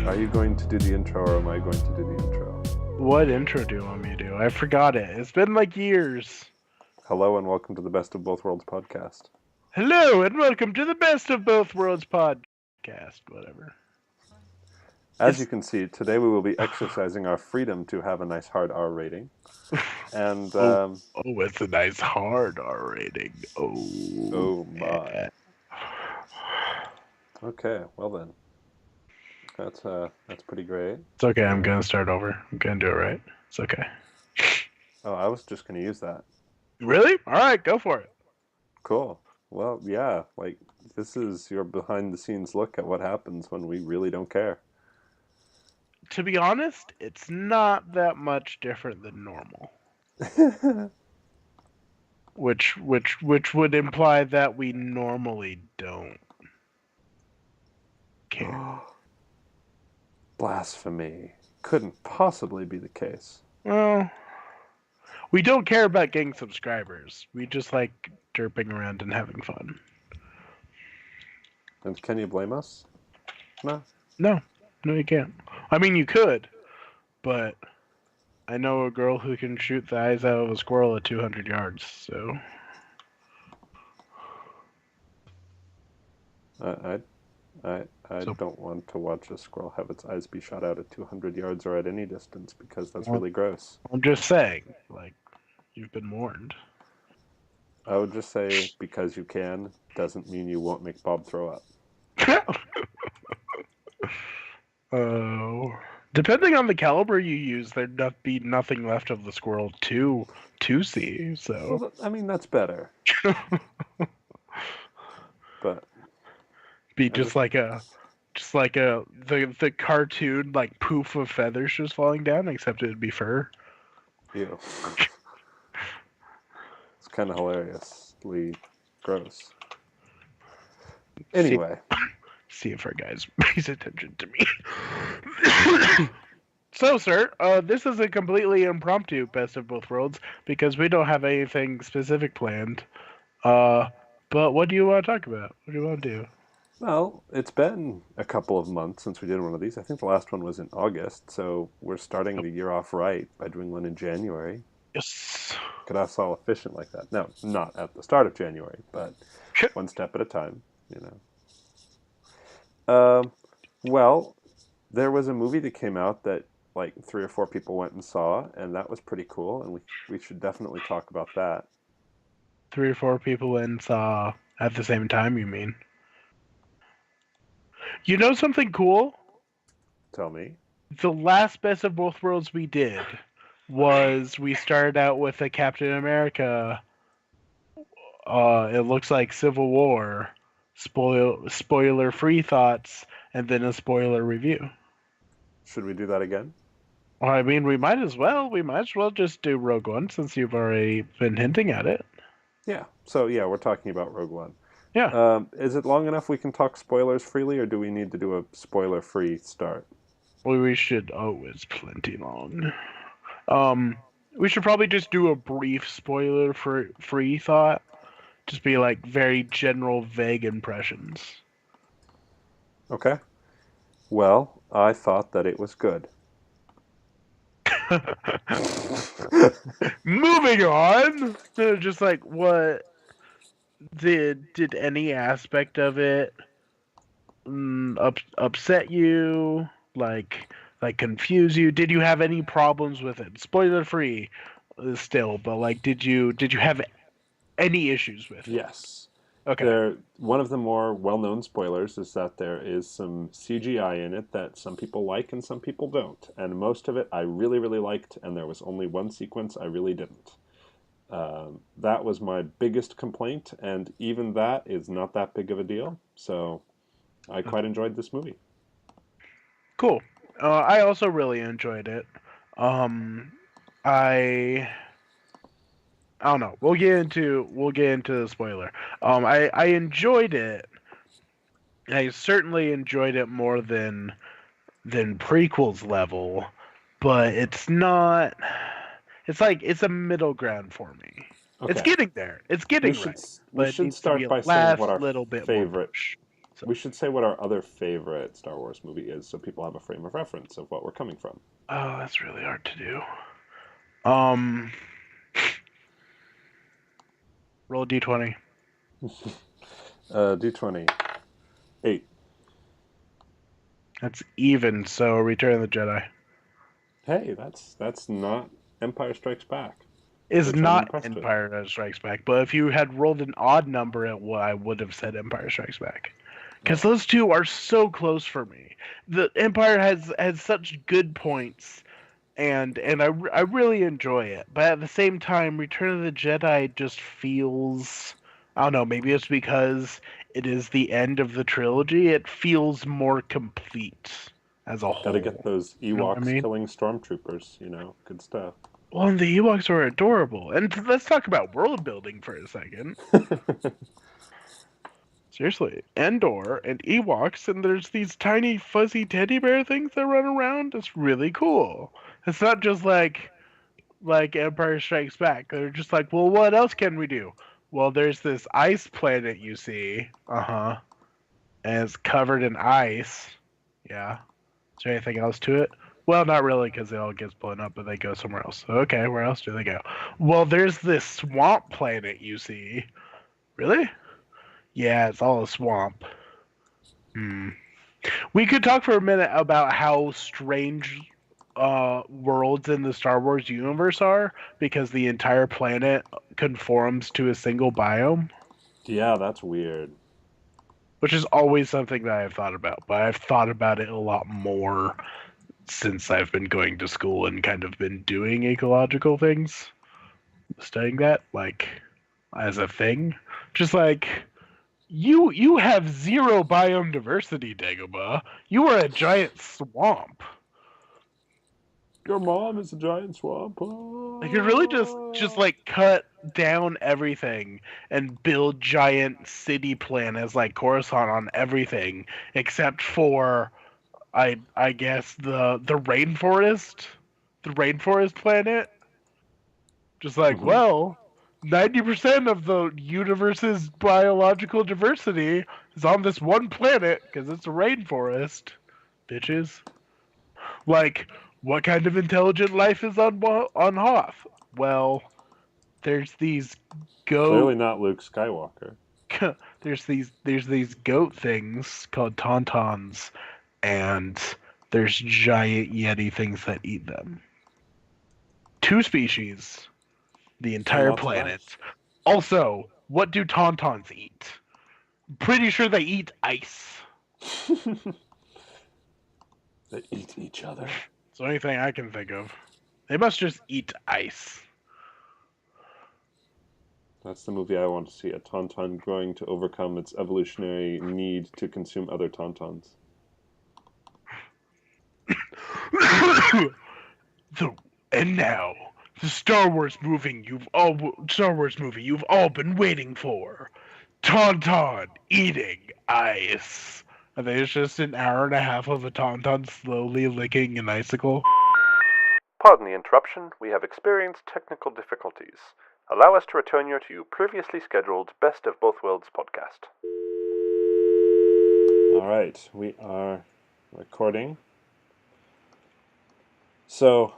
Are you going to do the intro or am I going to do the intro? What intro do you want me to do? I forgot it. It's been like years. Hello and welcome to the Best of Both Worlds podcast. Hello and welcome to the Best of Both Worlds podcast. Whatever. As you can see, today we will be exercising our freedom to have a nice hard R rating. And it's a nice hard R rating. Oh my. Yeah. Okay, well then. That's pretty great. It's okay, I'm gonna start over. I'm gonna do it right. It's okay. Oh, I was just gonna use that. Really? Alright, go for it. Cool. Well, yeah, this is your behind the scenes look at what happens when we really don't care. To be honest, it's not that much different than normal. which would imply that we normally don't care. Blasphemy. Couldn't possibly be the case. Well, we don't care about getting subscribers. We just like derping around and having fun. And can you blame us? No. No, you can't. I mean, you could, but I know a girl who can shoot the eyes out of a squirrel at 200 yards, so... I don't want to watch a squirrel have its eyes be shot out at 200 yards or at any distance because that's really gross. I'm just saying, you've been warned. I would just say because you can doesn't mean you won't make Bob throw up. Depending on the caliber you use, there'd be nothing left of the squirrel to see. So, well, I mean that's better. But be just like the cartoon poof of feathers just falling down, except it'd be fur. Ew. It's kind of hilariously gross. Anyway. See if our guys pays attention to me. So, sir, this is a completely impromptu Best of Both Worlds because we don't have anything specific planned. But what do you want to talk about? What do you want to do? Well, it's been a couple of months since we did one of these. I think the last one was in August, so we're starting the year off right by doing one in January. Yes. Could us all efficient like that. No, not at the start of January, but one step at a time, Well, there was a movie that came out that 3 or 4 people went and saw, and that was pretty cool, and we should definitely talk about that. 3 or 4 people went and saw at the same time, you mean? You know something cool? Tell me. The last Best of Both Worlds we did was we started out with a Captain America, it looks like Civil War, spoiler-free thoughts, and then a spoiler review. Should we do that again? Well, I mean, we might as well. We might as well just do Rogue One since you've already been hinting at it. Yeah. So, yeah, we're talking about Rogue One. Yeah. Is it long enough we can talk spoilers freely, or do we need to do a spoiler-free start? Well, we should... Oh, it's plenty long. We should probably just do a brief spoiler-free thought. Just be very general, vague impressions. Okay. Well, I thought that it was good. Moving on! Just what... Did any aspect of it upset you? Confuse you? Did you have any problems with it? Spoiler free, still, but did you have any issues with it? Yes. Okay. One of the more well-known spoilers is that there is some CGI in it that some people like and some people don't, and most of it I really, really liked, and there was only one sequence I really didn't. That was my biggest complaint, and even that is not that big of a deal, so I quite enjoyed this movie. Cool. I also really enjoyed it. I don't know. We'll get into the spoiler. I enjoyed it. I certainly enjoyed it more than prequels level, but it's not... It's a middle ground for me. Okay. It's getting there. It's getting right. We should start by saying what our favorite So, We should say what our other favorite Star Wars movie is so people have a frame of reference of what we're coming from. oh, that's really hard to do. Um, roll a d20. D20. 8. That's even. So Return of the Jedi Hey, that's not Empire Strikes Back, is which I'm not impressed with. Empire Strikes Back. But if you had rolled an odd number, I would have said Empire Strikes Back. Because Oh, those two are so close for me. The Empire has such good points, and I really enjoy it. But at the same time, Return of the Jedi just feels, I don't know, maybe it's because it is the end of the trilogy. It feels more complete as a gotta get whole. those You know what I Ewoks mean? killing stormtroopers. Good stuff. Well, and the Ewoks are adorable. And let's talk about world building for a second. Seriously, Endor and Ewoks, and there's these tiny fuzzy teddy bear things that run around. It's really cool. It's not just like Empire Strikes Back. They're just like, well, what else can we do? Well, there's this ice planet you see. Uh-huh. And it's covered in ice. Yeah. Is there anything else to it? Well, not really, because it all gets blown up, but they go somewhere else. Okay, where else do they go? Well, there's this swamp planet you see. Really? Yeah, it's all a swamp. Hmm. We could talk for a minute about how strange worlds in the Star Wars universe are because the entire planet conforms to a single biome, Yeah, that's weird. which is always something that I've thought about. But I've thought about it a lot more since I've been going to school and kind of been doing ecological things, studying that like as a thing. Just like you have zero biome diversity, Dagobah. You are a giant swamp. Your mom is a giant swamp. They could really just like cut down everything and build giant city planets like Coruscant on everything except for I guess the rainforest planet. Just like, Hmm. well, 90% of the universe's biological diversity is on this one planet because it's a rainforest, bitches. Like, what kind of intelligent life is on Hoth? Well, there's these goat Clearly not Luke Skywalker. there's these goat things called tauntauns, and there's giant yeti things that eat them. Two species, the And entire lots of planet. ice. Also, what do tauntauns eat? Pretty sure they eat ice. They eat each other. It's the only thing I can think of. They must just eat ice. That's the movie I want to see. A tauntaun growing to overcome its evolutionary need to consume other tauntauns. the and now the Star Wars movie you've all been waiting for. Tauntaun eating ice. I think it's just an hour and a half of a tauntaun slowly licking an icicle. Pardon the interruption. We have experienced technical difficulties. Allow us to return you to your previously scheduled Best of Both Worlds podcast. All right, we are recording. So,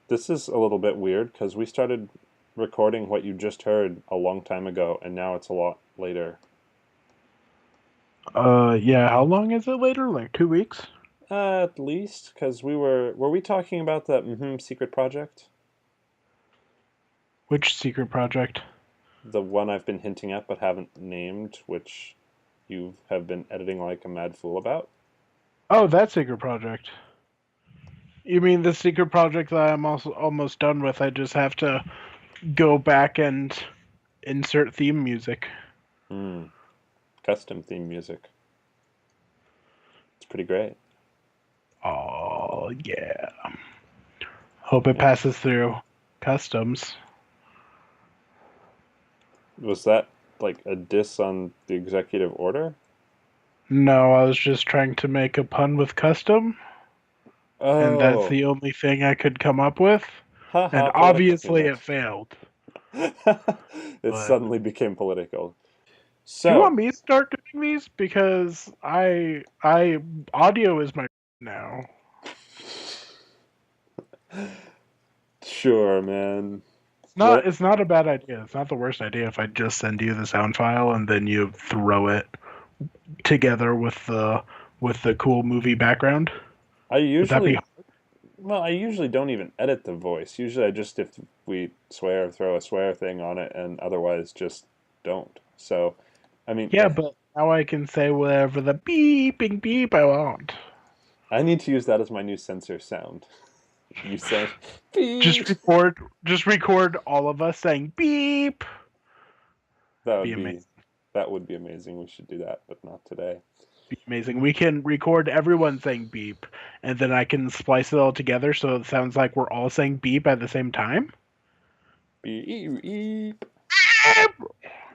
this is a little bit weird because we started recording what you just heard a long time ago, and now it's a lot later. Yeah, how long is it later? Like 2 weeks? At least, because were we talking about that secret project? Which secret project? The one I've been hinting at but haven't named, which you have been editing like a mad fool about? Oh, that secret project. You mean the secret project that I'm also almost done with? I just have to go back and insert theme music. Custom theme music. It's pretty great. Oh, yeah. Hope it passes through customs. Was that like a diss on the executive order? No, I was just trying to make a pun with custom, and that's Oh, the only thing I could come up with. And haha, political obviously humor. it failed. It But suddenly became political. Do you So, want me to start doing these? Because I audio is my now. sure, man. What? It's not a bad idea. It's not the worst idea if I just send you the sound file and then you throw it together with the cool movie background. I Would that be usually, well, I usually don't even edit the voice. Usually, I just if we swear, throw a swear thing on it, and otherwise just don't. So, I mean, yeah, but now I can say whatever the beeping beep I want. I need to use that as my new censor sound. You say beep. Just record all of us saying beep. That Be would amazing. be that would be amazing. We should do that, but not today. Be amazing. We can record everyone saying beep, and then I can splice it all together so it sounds like we're all saying beep at the same time. Beep.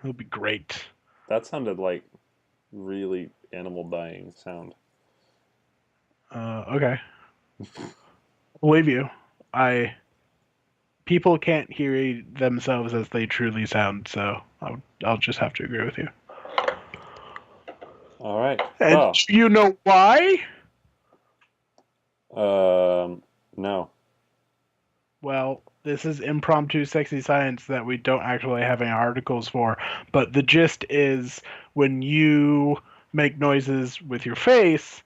It'll be great. That sounded like really animal dying sound. Okay. Believe you. I People can't hear themselves as they truly sound, so I'll just have to agree with you. All right. And Well, you know why? no. Well, this is impromptu sexy science that we don't actually have any articles for, but the gist is when you make noises with your face,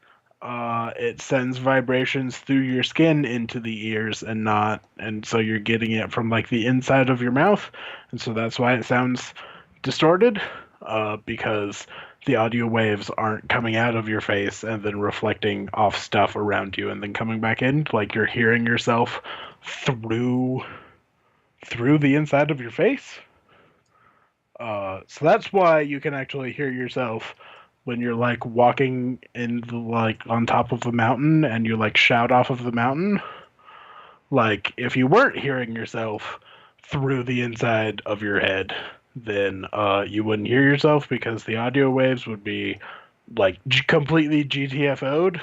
it sends vibrations through your skin into the ears and so you're getting it from like the inside of your mouth, and so that's why it sounds distorted, because the audio waves aren't coming out of your face and then reflecting off stuff around you and then coming back in, like you're hearing yourself through the inside of your face. So that's why you can actually hear yourself when you're like walking in the, like on top of a mountain and you like shout off of the mountain. Like if you weren't hearing yourself through the inside of your head, then you wouldn't hear yourself because the audio waves would be like completely GTFO'd,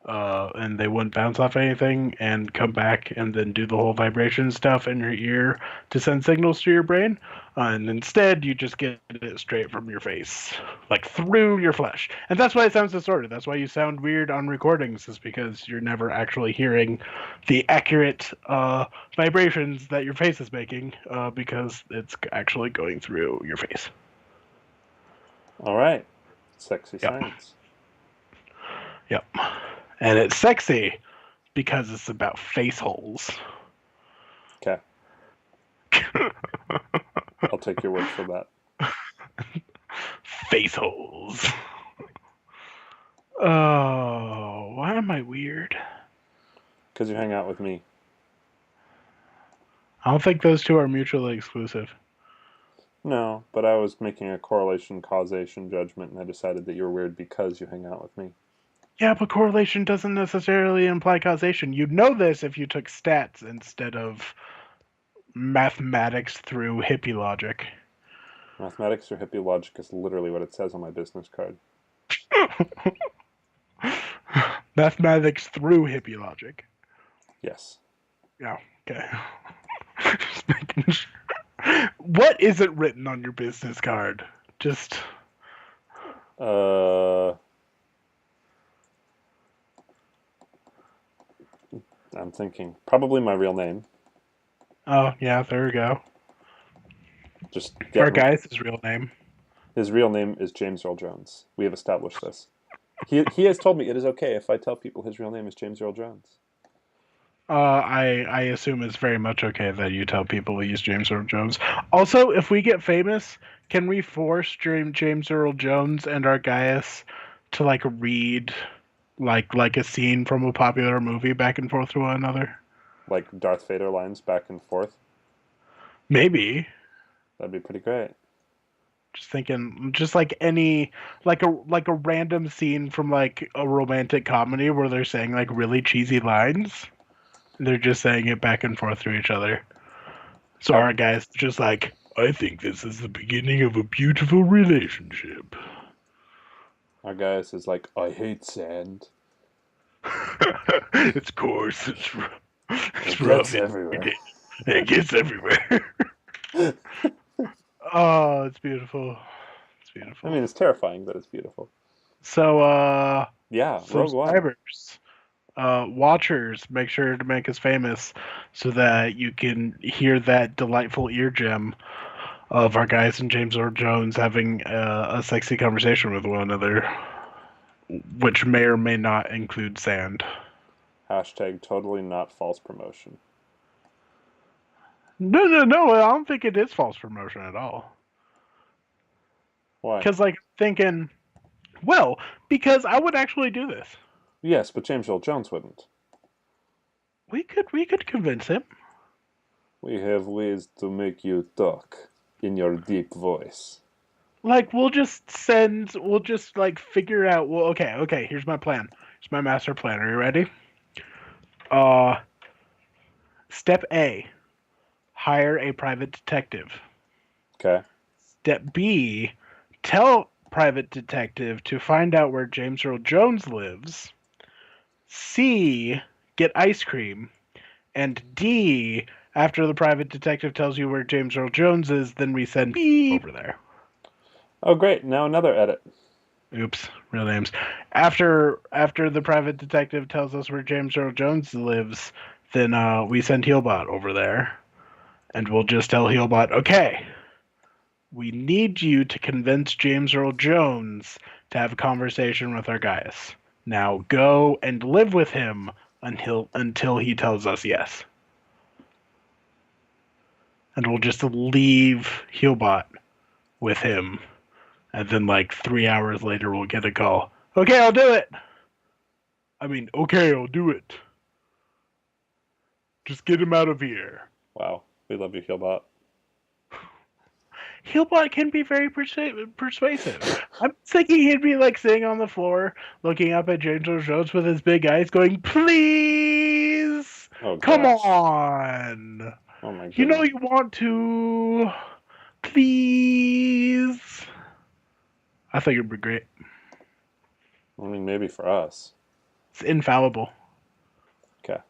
and they wouldn't bounce off anything and come back and then do the whole vibration stuff in your ear to send signals to your brain. And instead, you just get it straight from your face, like through your flesh. And that's why it sounds distorted. That's why you sound weird on recordings, is because you're never actually hearing the accurate vibrations that your face is making, because it's actually going through your face. All right. Sexy Yep. science. Yep. And it's sexy because it's about face holes. Okay. I'll take your word for that. Face holes. Oh, why am I weird? Because you hang out with me. I don't think those two are mutually exclusive. No, but I was making a correlation causation judgment and I decided that you're weird because you hang out with me. Yeah, but correlation doesn't necessarily imply causation. You'd know this if you took stats instead of mathematics through hippie logic. Mathematics or hippie logic is literally what it says on my business card. Mathematics through hippie logic. Yes. Yeah, okay. Just making sure. What isn't written on your business card? Just. I'm thinking probably my real name. Oh, yeah, there we go. Just Our get guy's his real name. his real name is James Earl Jones. We have established this. He has told me it is okay if I tell people his real name is James Earl Jones. I assume it's very much okay that you tell people he's James Earl Jones. Also, if we get famous, can we force James Earl Jones and our Gaius to like read like a scene from a popular movie back and forth to one another? Like Darth Vader lines back and forth. Maybe. That'd be pretty great. Just thinking, just like any like a random scene from like a romantic comedy where they're saying like really cheesy lines. They're just saying it back and forth to each other. So our guy's just like, I think this is the beginning of a beautiful relationship. Our Gaius is like, I hate sand. It's coarse. It's rough. Everywhere. It gets everywhere. Oh, it's beautiful. It's I beautiful. mean, it's terrifying, but it's beautiful. So, Yeah, Rogue One. subscribers, watchers, make sure to make us famous so that you can hear that delightful ear gem of our guys and James Earl Jones having a sexy conversation with one another, which may or may not include sand. Hashtag totally not false promotion. No, no, no. I don't think it is false promotion at all. Why? Because, like, thinking, well, because I would actually do this. Yes, but James Earl Jones wouldn't. We could convince him. We have ways to make you talk in your deep voice. Like, we'll just like figure out. Well, okay. Here's my plan. Here's my master plan. Are you ready? Uh, Step A: hire a private detective. Okay. Step B: tell private detective to find out where James Earl Jones lives. C: get ice cream. And D: after the private detective tells you where James Earl Jones is, then we send beep over there. Oh, great. Now another edit. Oops, real names. After the private detective tells us where James Earl Jones lives, then we send Healbot over there, and we'll just tell Healbot, okay, we need you to convince James Earl Jones to have a conversation with our guys. Now go and live with him until he tells us yes. And we'll just leave Healbot with him. And then, like, 3 hours later, we'll get a call. Okay, I'll do it. Okay, I'll do it. Just get him out of here. Wow. We love you, Healbot. Healbot can be very persuasive. I'm thinking he'd be, like, sitting on the floor, looking up at James Earl Jones with his big eyes, going, please! Oh, Come gosh. on! Oh, my You know goodness. you want to. Please! I think it'd be great. I mean, maybe for us. It's infallible. Okay.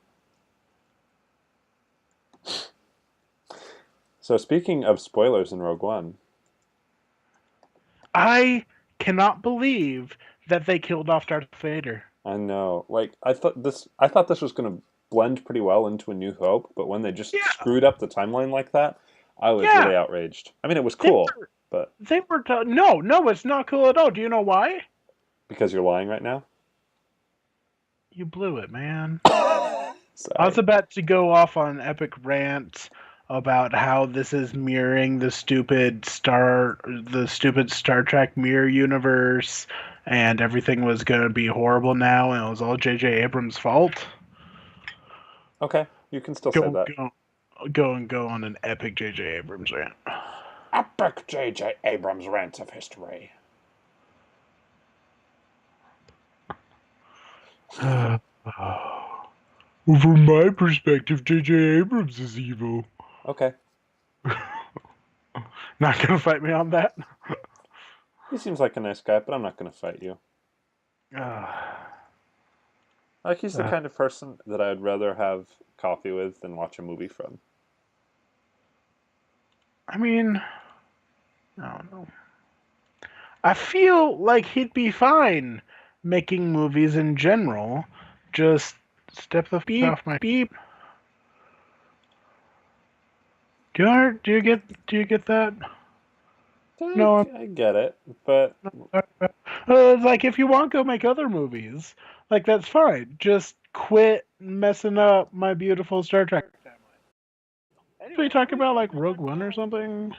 So, speaking of spoilers in Rogue One, I cannot believe that they killed off Darth Vader. I know, like, I thought this was going to blend pretty well into A New Hope, but when they just Yeah, screwed up the timeline like that, I was yeah. really outraged. I mean, it was They cool, were. but No, no, it's not cool at all. Do you know why? because you're lying right now? You blew it, man. I was Sorry. about to go off on an epic rant about how this is mirroring the stupid Star Trek mirror universe, and everything was gonna be horrible now, and it was all J.J. Abrams' fault. Okay, you can still say Go, that. go, go on an epic J.J. Abrams rant. Epic J.J. Abrams rant of history. Well, from my perspective, J.J. Abrams is evil. Okay. Not gonna fight me on that. He seems like a nice guy, but I'm not going to fight you. Uh, Like, he's the uh, kind of person that I'd rather have coffee with than watch a movie from. I mean, I don't know. I feel like he'd be fine making movies in general. Just step the beep off my beep. Do you get that? No, I get it, but it's like if you want, go make other movies. Like that's fine. Just quit messing up my beautiful Star Trek timeline. Should we talk about like Rogue One or something?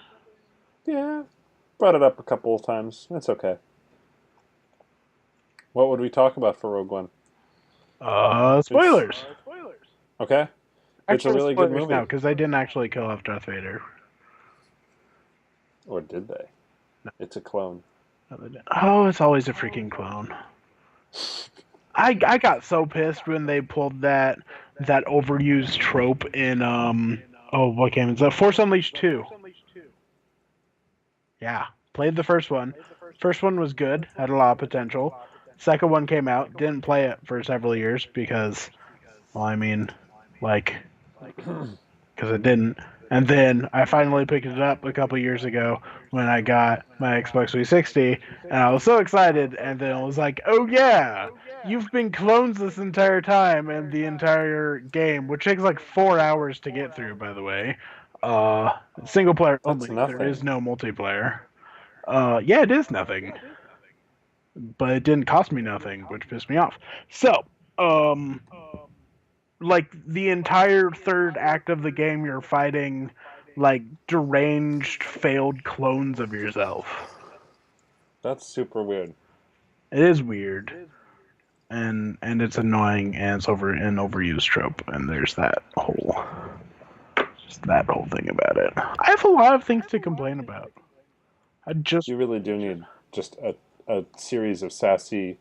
yeah, brought it up a couple of times. It's okay. What would we talk about for Rogue One? It's Spoilers. okay. It's a Actual really good spoilers now movie. because I didn't actually kill off Darth Vader. Or did they? It's a clone. Oh, it's always a freaking clone. I got so pissed when they pulled that overused trope in what game is that? Force Unleashed 2. Yeah, played the first one. First one was good, had a lot of potential. Second one came out, didn't play it for several years because, well, I mean, like, because it didn't. And then I finally picked it up a couple years ago when I got my Xbox 360, and I was so excited. And then I was like, "Oh yeah, you've been clones this entire time, and the entire game, which takes like 4 hours to get through, by the way. Uh, Single player That's only. There is nothing. no multiplayer. Yeah, it is nothing, but it didn't cost me nothing, which pissed me off. So, um, like the entire third act of the game, you're fighting like deranged, failed clones of yourself. That's super weird. It is weird, and it's annoying, and it's an overused trope, and there's that whole thing about it. I have a lot of things to complain about. I just You really do need just a series of Sassy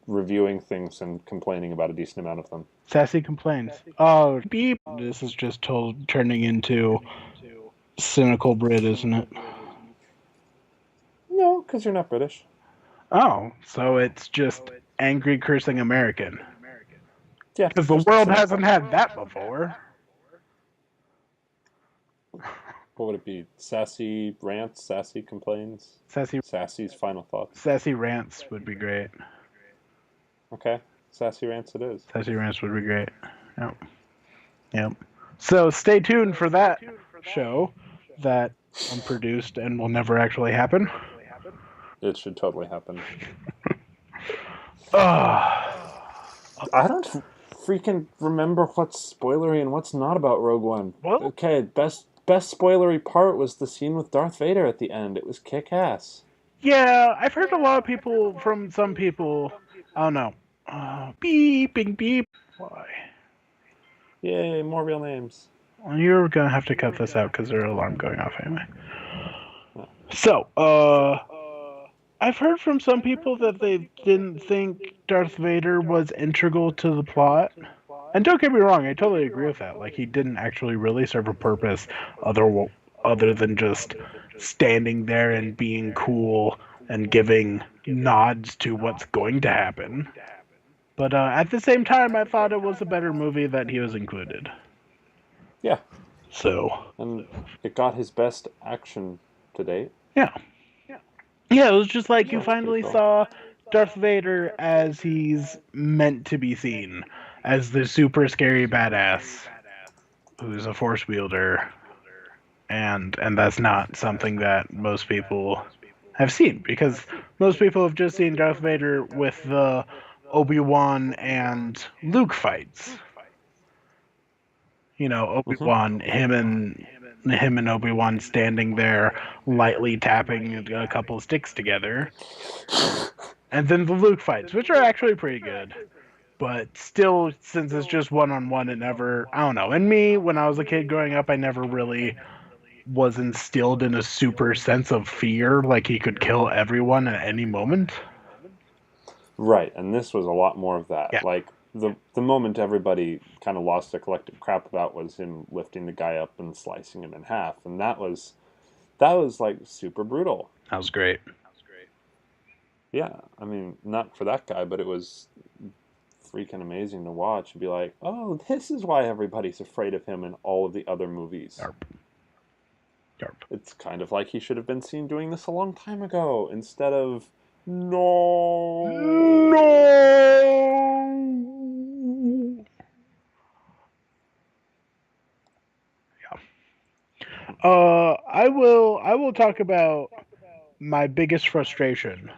reviewing things and complaining about a decent amount of them. Sassy complains. Oh, beep! This is just turning into cynical Brit, isn't it? No, because you're not British. Oh, so it's just angry cursing American. Yeah, Because the just world cynical. hasn't had that before. What would it be? Sassy rants, Sassy complains, Sassy Sassy's final thoughts. Sassy rants would be great. Okay, Sassy rants it is. Sassy rants would be great. Yep. Yep. So stay tuned for that show that unproduced and will never actually happen. It should totally happen. Ugh. I don't freaking remember what's spoilery and what's not about Rogue One. Well, Okay, best spoilery part was the scene with Darth Vader at the end. It was kick ass. yeah, I've heard a lot of people from some people. I don't know. Beeping beep. Why? Yay, more real names. Well, you're gonna have to cut this out because there's an alarm going off anyway. Yeah. So, I've heard from some people that they didn't think Darth Vader was integral to the plot. And don't get me wrong, I totally agree with that. Like, he didn't actually really serve a purpose other than just standing there and being cool and giving nods to what's going to happen. But at the same time, I thought it was a better movie that he was included. Yeah. So, And it got his best action to date. yeah. Yeah, it was just like you That's pretty finally cool. saw Darth Vader as he's meant to be seen, as the super scary badass who's a force wielder, and that's not something that most people have seen, because most people have just seen Darth Vader with the Obi-Wan and Luke fights. You know, Obi-Wan, him and Obi-Wan standing there lightly tapping a couple of sticks together. And then the Luke fights, which are actually pretty good. But still, since it's just one-on-one, it never, I don't know. And me, when I was a kid growing up, I never really was instilled in a super sense of fear, like he could kill everyone at any moment. Right, and this was a lot more of that. Yeah. Like, the moment everybody kind of lost their collective crap about was him lifting the guy up and slicing him in half. And that was like super brutal. That was great. Yeah, I mean, not for that guy, but it was freaking amazing to watch and be like, oh, this is why everybody's afraid of him in all of the other movies. Yarp. It's kind of like he should have been seen doing this a long time ago instead of no. I will talk about my biggest frustration.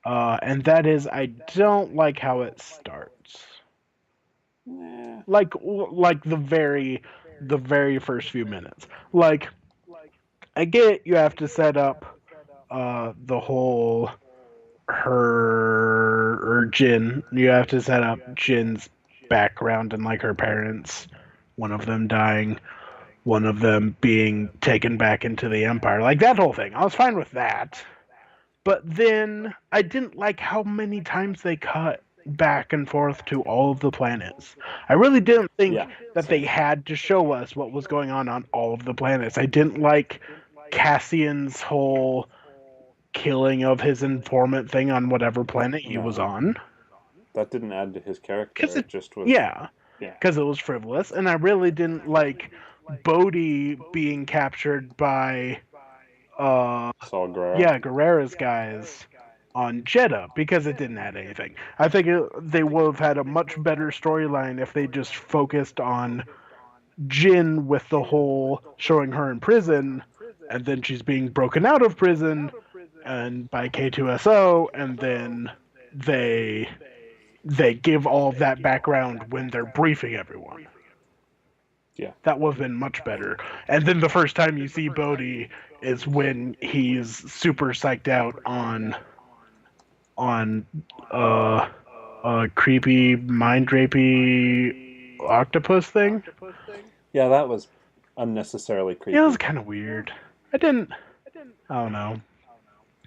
And that is I don't like how it starts. Like the very first few minutes. Like, I get you have to set up the whole her or Jin. You have to set up Jin's background and like her parents, one of them dying, one of them being taken back into the Empire. Like that whole thing. I was fine with that. But then I didn't like how many times they cut back and forth to all of the planets. I really didn't think that they had to show us what was going on all of the planets. I didn't like Cassian's whole killing of his informant thing on whatever planet he was on. That didn't add to his character. It just was. Yeah, because it was frivolous, and I really didn't like Bodhi being captured by Saul Guerrero. yeah, Guerrera's guys on Jeddah because it didn't add anything. I think they would have had a much better storyline if they just focused on Jin with the whole showing her in prison, and then she's being broken out of prison and by K2SO, and then they they give all of that background when they're briefing everyone. Yeah. That would have been much better. And then the first time you see Bodhi is when he's super psyched out on creepy mind rapey octopus thing. Yeah, that was unnecessarily creepy. Yeah, it was kind of weird. I don't know.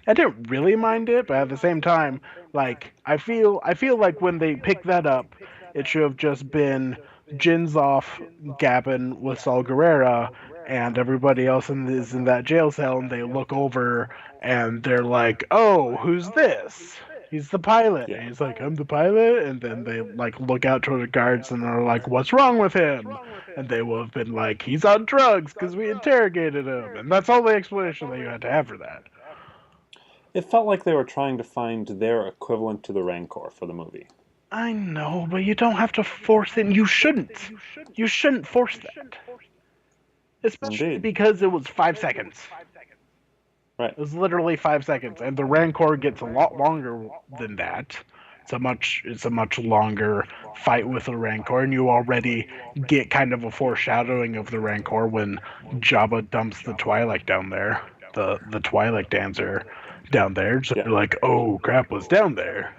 I didn't really mind it, but at the same time, like I feel like when they picked that up, it should have just been Jin's off gabbing with Saul Guerrera, and everybody else is in that jail cell, and they look over and they're like, "Oh, who's this?" He's the pilot, Yeah. and he's like, "I'm the pilot," and then they like look out toward the guards and are like, "What's wrong with him?" And they will have been like, "He's on drugs because we interrogated him," and that's all the explanation that you had to have for that. It felt like they were trying to find their equivalent to the Rancor for the movie. I know, but you don't have to force it. You shouldn't. You shouldn't force that. Especially Indeed. because it was 5 seconds. Right. It was literally 5 seconds, and the Rancor gets a lot longer than that. It's a much longer fight with the Rancor, and you already get kind of a foreshadowing of the Rancor when Jabba dumps the Twi'lek down there, the Twi'lek dancer down there. So Yeah. you're like, oh crap, what's down there?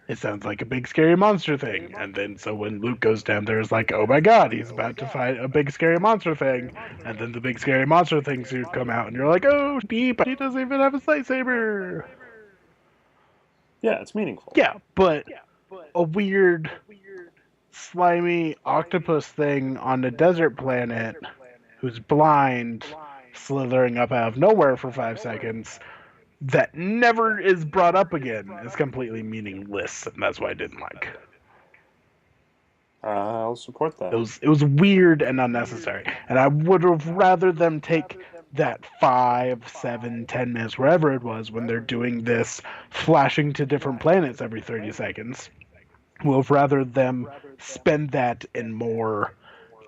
It sounds like a big scary monster thing. And then so when Luke goes down there, it's like, oh my god, he's about to fight a big scary monster thing. And then the big scary monster things come out, and you're like, oh, beep, he doesn't even have a lightsaber. Yeah, it's meaningful. Yeah, but a weird, slimy octopus thing on a desert planet who's blind, slithering up out of nowhere for 5 seconds, that never is brought up again is completely meaningless, and that's what I didn't like. I'll support that. It was weird and unnecessary, and I would have rather them take that 5, 7, 10 minutes, wherever it was, when they're doing this, flashing to different planets every 30 seconds. Would have rather them spend that in more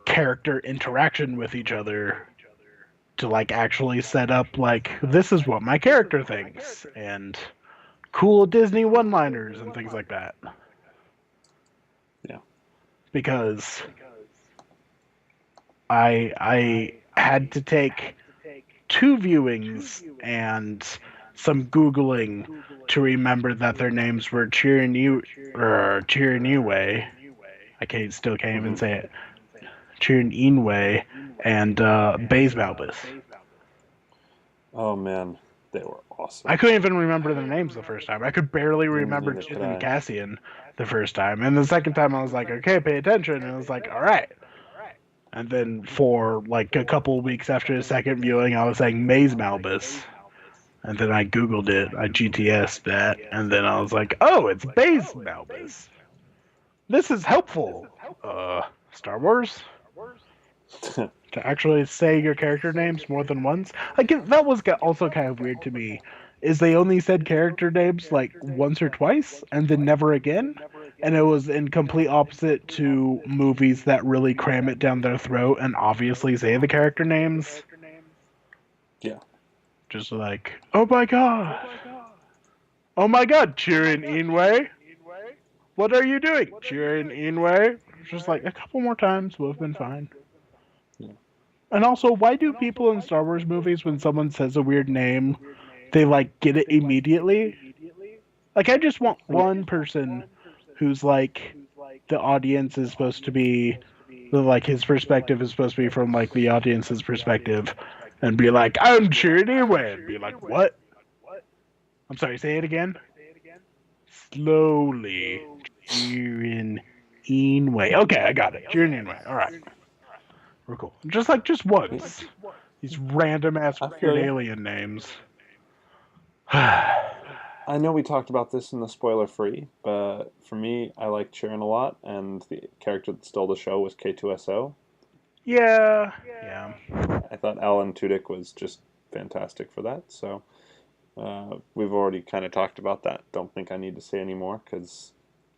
character interaction with each other to like actually set up like this is what my character thinks and cool Disney one-liners and things like that. Yeah. Because I had to take 2 viewings and some Googling to remember that their names were Chiriniue. I can't even say it. Chiriniue and Baze Malbus. Oh man, they were awesome. I couldn't even remember their names the first time. I could barely remember Jin and Cassian the first time. And the second time I was like, okay, pay attention. And I was like, all right. And then for like a couple of weeks after the second viewing, I was saying Maze Malbus. And then I Googled it. I GTS'd that. And then I was like, oh, it's Baze Malbus. This is helpful. Star Wars? To actually say your character names more than once? Like, that was also kind of weird to me. Is they only said character names like once or twice, and then never again? And it was in complete opposite to movies that really cram it down their throat and obviously say the character names. Yeah. Just like, oh my god! Oh my god, Chirin Inway! What are you doing? Chirin Inway? Just like, a couple more times would have been fine. Yeah. And also, why do people in Star Wars movies, when someone says a weird name, they like get it immediately? Like, I just want one person who's like, the audience is supposed to be, like, his perspective is supposed to be from like the audience's perspective, and be like, I'm cheering anyway, and be like, what? I'm sorry, say it again. Slowly, cheering Inway. Okay, I got it. Cheering Inway. All right. We're cool. Just once. These random ass weird alien names. I know we talked about this in the spoiler free, but for me, I like Chirin a lot, and the character that stole the show was K2SO. Yeah, yeah. I thought Alan Tudyk was just fantastic for that. So we've already kind of talked about that. Don't think I need to say any more because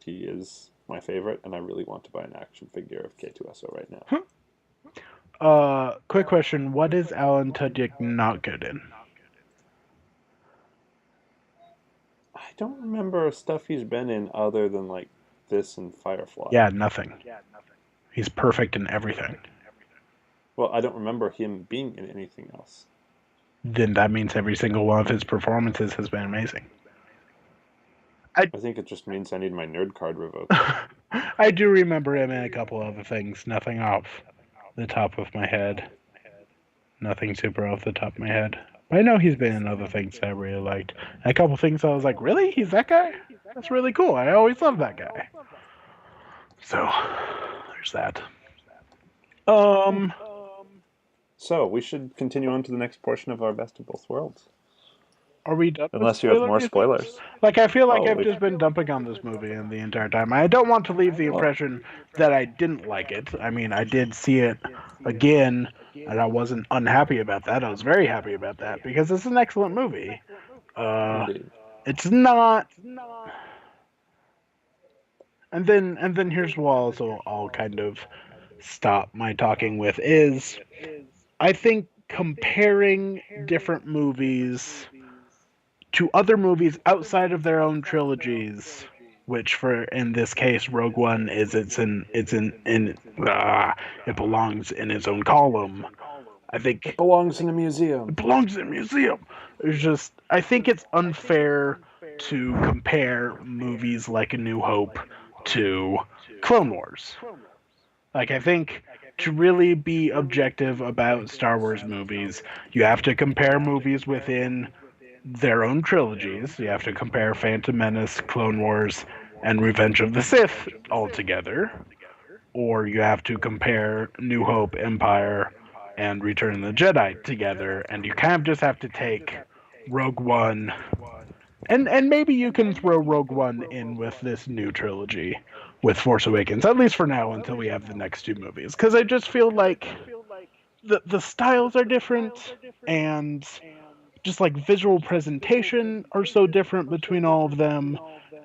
he is my favorite, and I really want to buy an action figure of K2SO right now. Quick question: what is Alan Tudyk not good in? I don't remember stuff he's been in other than like this and Firefly. Yeah, nothing. He's perfect in everything. Well, I don't remember him being in anything else. Then that means every single one of his performances has been amazing. I think it just means I need my nerd card revoked. I do remember him in a couple other things. Nothing off the top of my head. Nothing super off the top of my head. But I know he's been in other things that I really liked. And a couple things I was like, really? He's that guy? That's really cool. I always loved that guy. So, there's that. So we should continue on to the next portion of our best of both worlds. Are we done with Unless you have more spoilers? spoilers. Like, I feel like Oh, I've just been dumping on this movie the entire time. I don't want to leave the impression that I didn't like it. I mean, I did see it again, and I wasn't unhappy about that. I was very happy about that because it's an excellent movie. It's not. And then here's what also I'll kind of stop my talking with is I think comparing different movies to other movies outside of their own trilogies, which for in this case Rogue One is it belongs in its own column. I think it belongs in a museum. It belongs in a museum. It's just I think it's unfair to compare movies like A New Hope to Clone Wars. Like, I think to really be objective about Star Wars movies, you have to compare movies within their own trilogies. You have to compare Phantom Menace, Clone Wars, and Revenge of the Sith all together. Or you have to compare New Hope, Empire, and Return of the Jedi together. And you kind of just have to take Rogue One. And maybe you can throw Rogue One in with this new trilogy, with Force Awakens, at least for now until we have the next two movies. Because I just feel like the styles are different, and just like visual presentation are so different between all of them.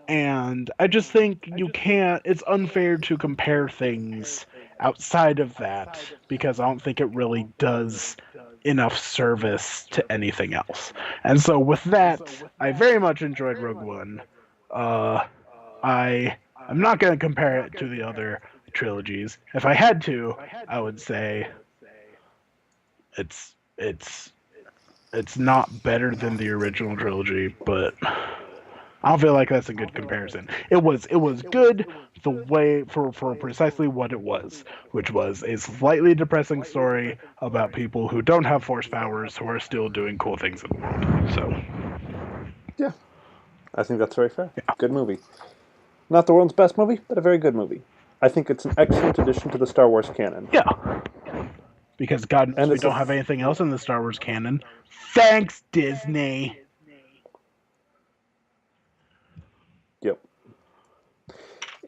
And I just think it's unfair to compare things outside of that because I don't think it really does enough service to anything else. And so with that, I very much enjoyed Rogue One. I'm not going to compare it to the other trilogies. If I had to, I would say it's not better than the original trilogy, but I don't feel like that's a good comparison. It was good the way for precisely what it was, which was a slightly depressing story about people who don't have force powers who are still doing cool things in the world. So yeah, I think that's very fair. Yeah. Good movie. Not the world's best movie, but a very good movie. I think it's an excellent addition to the Star Wars canon. Yeah. Because God knows we don't have anything else in the Star Wars canon. Thanks, Disney. Yep.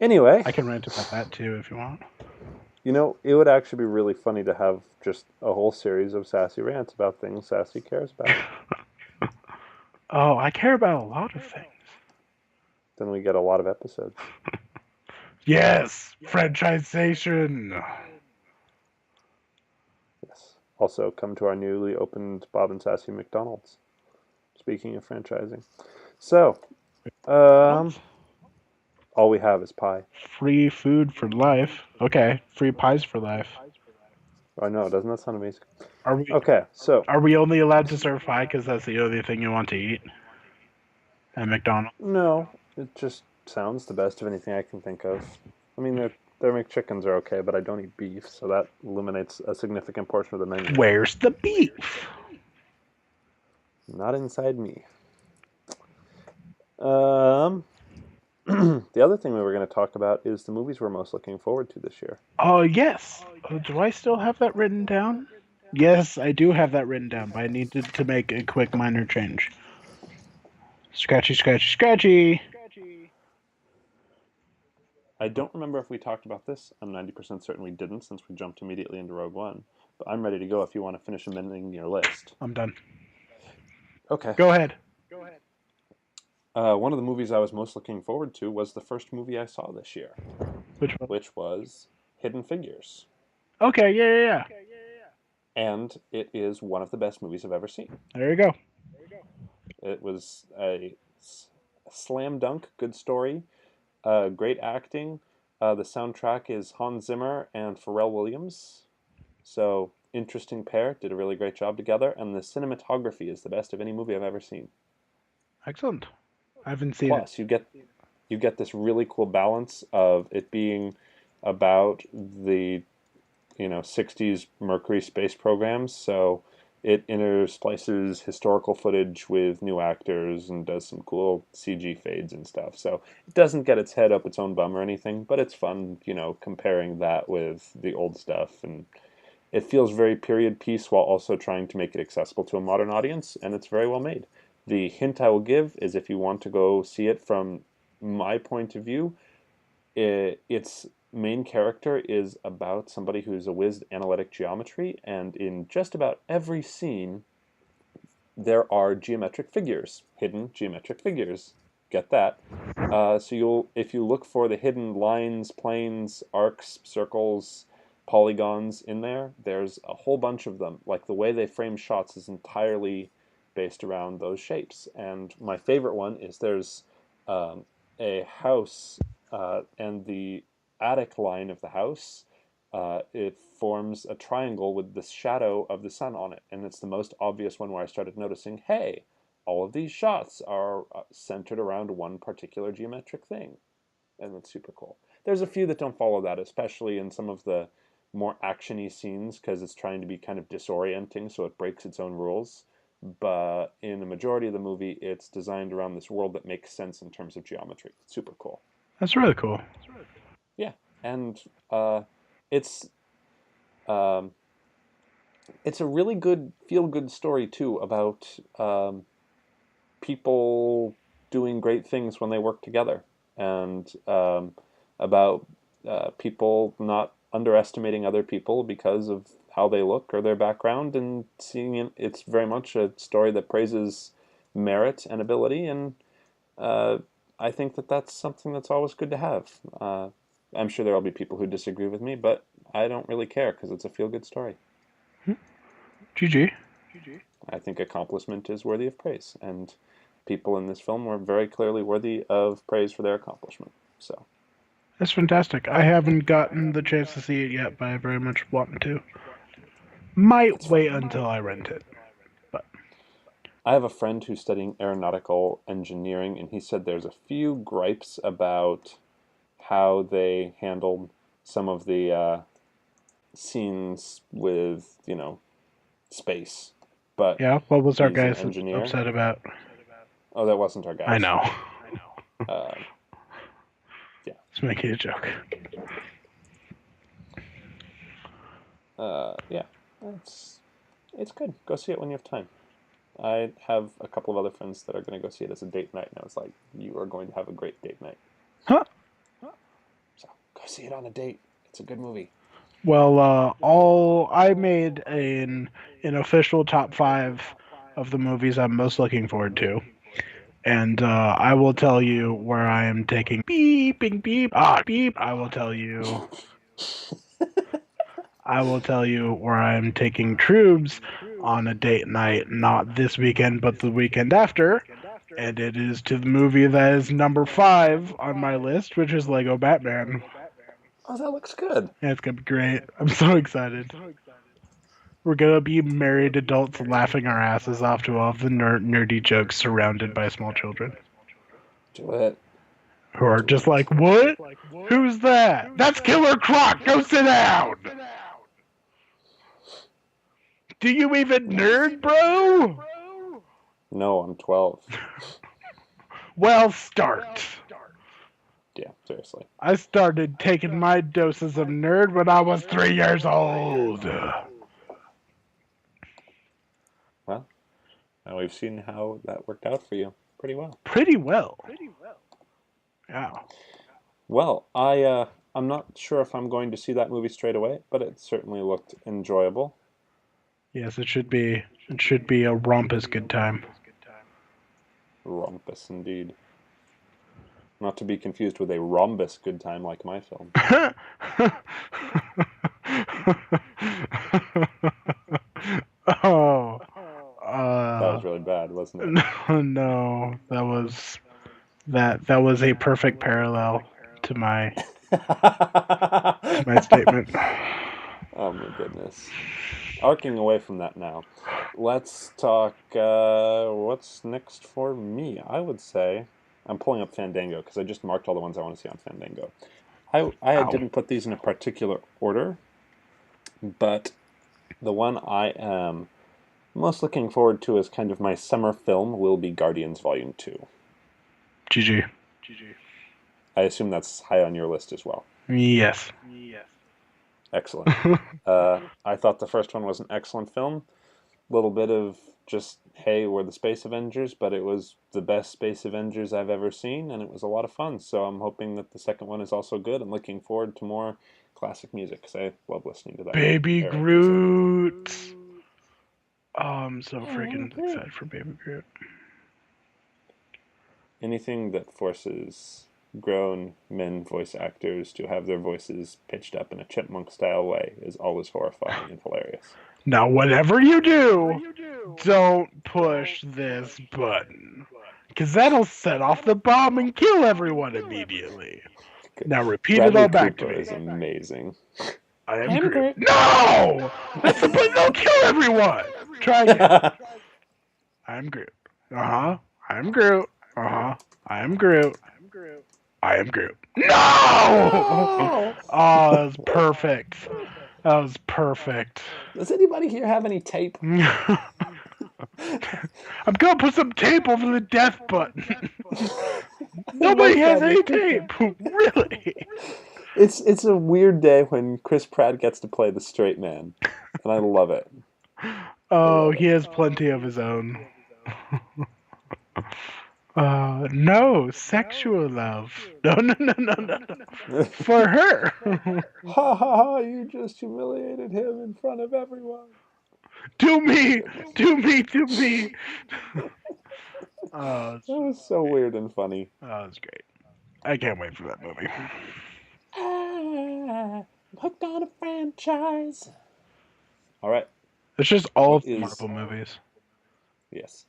Anyway. I can rant about that too if you want. You know, it would actually be really funny to have just a whole series of Sassy rants about things Sassy cares about. Oh, I care about a lot of things. Then we get a lot of episodes. Yes! Franchisation! Yes. Also, come to our newly opened Bob and Sassy McDonald's. Speaking of franchising. So, all we have is pie. Free food for life. Okay, free pies for life. I know, doesn't that sound amazing? Okay, so are we only allowed to serve pie because that's the only thing you want to eat at McDonald's? No, it just sounds the best of anything I can think of. I mean, their McChickens are okay, but I don't eat beef, so that eliminates a significant portion of the menu. Where's the beef? Not inside me. The other thing we were going to talk about is the movies we're most looking forward to this year. Oh, yes. Do I still have that written down? Yes, I do have that written down, but I needed to make a quick minor change. Scratchy, scratchy, scratchy. I don't remember if we talked about this. I'm 90% certain we didn't since we jumped immediately into Rogue One. But I'm ready to go if you want to finish amending your list. I'm done. Okay. Go ahead. One of the movies I was most looking forward to was the first movie I saw this year, Which one? which was Hidden Figures. Okay, yeah. And it is one of the best movies I've ever seen. There you go. It was a slam dunk, good story, great acting. The soundtrack is Hans Zimmer and Pharrell Williams. So, interesting pair, did a really great job together. And the cinematography is the best of any movie I've ever seen. Excellent. I haven't seen it. Plus, you get this really cool balance of it being about the 60s Mercury space programs. So it intersplices historical footage with new actors and does some cool CG fades and stuff. So it doesn't get its head up its own bum or anything, but it's fun, comparing that with the old stuff. And it feels very period piece while also trying to make it accessible to a modern audience, and it's very well made. The hint I will give is if you want to go see it from my point of view, its main character is about somebody who's a whiz at analytic geometry, and in just about every scene, there are geometric figures, hidden geometric figures. Get that? If you look for the hidden lines, planes, arcs, circles, polygons in there, there's a whole bunch of them. Like the way they frame shots is entirely based around those shapes. And my favorite one is there's a house, and the attic line of the house, it forms a triangle with the shadow of the sun on it. And it's the most obvious one where I started noticing, hey, all of these shots are centered around one particular geometric thing. And it's super cool. There's a few that don't follow that, especially in some of the more actiony scenes, because it's trying to be kind of disorienting, so it breaks its own rules. But in the majority of the movie, it's designed around this world that makes sense in terms of geometry. Super cool. That's really cool. Yeah, and it's um, it's a really good feel-good story too about people doing great things when they work together, and about people not underestimating other people because of how they look or their background, and seeing it. It's very much a story that praises merit and ability, and uh, I think that that's something that's always good to have. I'm sure there will be people who disagree with me, but I don't really care because it's a feel-good story. GG. I think accomplishment is worthy of praise, and people in this film were very clearly worthy of praise for their accomplishment. So That's fantastic. I haven't gotten the chance to see it yet, but I very much want to. Might it's fun. wait until I rent it. But I have a friend who's studying aeronautical engineering, and he said there's a few gripes about how they handled some of the scenes with space. But yeah, what was our he's guy an engineer. upset about? Oh, that wasn't our I guys. know. Uh, yeah. It's making a joke. Yeah. It's good. Go see it when you have time. I have a couple of other friends that are going to go see it as a date night, and I was like, you are going to have a great date night. Huh? So go see it on a date. It's a good movie. Well, all I made an official top 5 of the movies I'm most looking forward to, and I will tell you where I am taking beeping beep beep. I will tell you where I am taking troops on a date night, not this weekend, but the weekend after. And it is to the movie that is number 5 on my list, which is Lego Batman. Oh, that looks good. Yeah, it's gonna be great. I'm so excited. We're gonna be married adults laughing our asses off to all of the nerdy jokes surrounded by small children Do it. who are Do just it. like, "What? Who's that? That's Killer Croc. Go sit down." Do you even nerd, bro? No, I'm 12. Well, start. Yeah, seriously. I started taking my doses of nerd when I was 3 years old. Well, now we've seen how that worked out for you pretty well. Pretty well. Yeah. Well, I'm not sure if I'm going to see that movie straight away, but it certainly looked enjoyable. Yes, it should be. It should be a rompous good time. Rumpus indeed. Not to be confused with a rhombus good time like my film. Oh, That was really bad, wasn't it? no, that was a perfect parallel to my statement. Oh my goodness. Arcing away from that now, let's talk. What's next for me? I would say I'm pulling up Fandango because I just marked all the ones I want to see on Fandango. I Ow. didn't put these in a particular order, but the one I am most looking forward to as kind of my summer film will be Guardians Volume 2. GG. I assume that's high on your list as well. Yes. Excellent. I thought the first one was an excellent film. A little bit of just, hey, we're the Space Avengers, but it was the best Space Avengers I've ever seen, and it was a lot of fun. So I'm hoping that the second one is also good and looking forward to more classic music because I love listening to that Baby era of music. Groot. Oh, I'm so freaking excited for Baby Groot. Anything that forces grown men voice actors to have their voices pitched up in a chipmunk style way is always horrifying and hilarious. Now, whatever you do, don't push this button. Because that'll set off the bomb and kill everyone immediately. Now repeat Bradley it all back Cooper to me. is amazing. I am Groot. No! That's the button that'll kill everyone! Try again. I'm Groot. Uh-huh. I'm Groot. Uh-huh. I am Groot. I am Groot. No! Oh, that was perfect. That was perfect. Does anybody here have any tape? I'm gonna put some tape over the death button. Nobody has any tape. Really? It's a weird day when Chris Pratt gets to play the straight man, and I love it. Oh, he has plenty of his own. No, sexual love. No. For her. Ha ha ha! You just humiliated him in front of everyone. To me. That was so weird and funny. Oh, that's great. I can't wait for that movie. I'm hooked on a franchise. All right. It's just all What of the is- Marvel movies. Yes.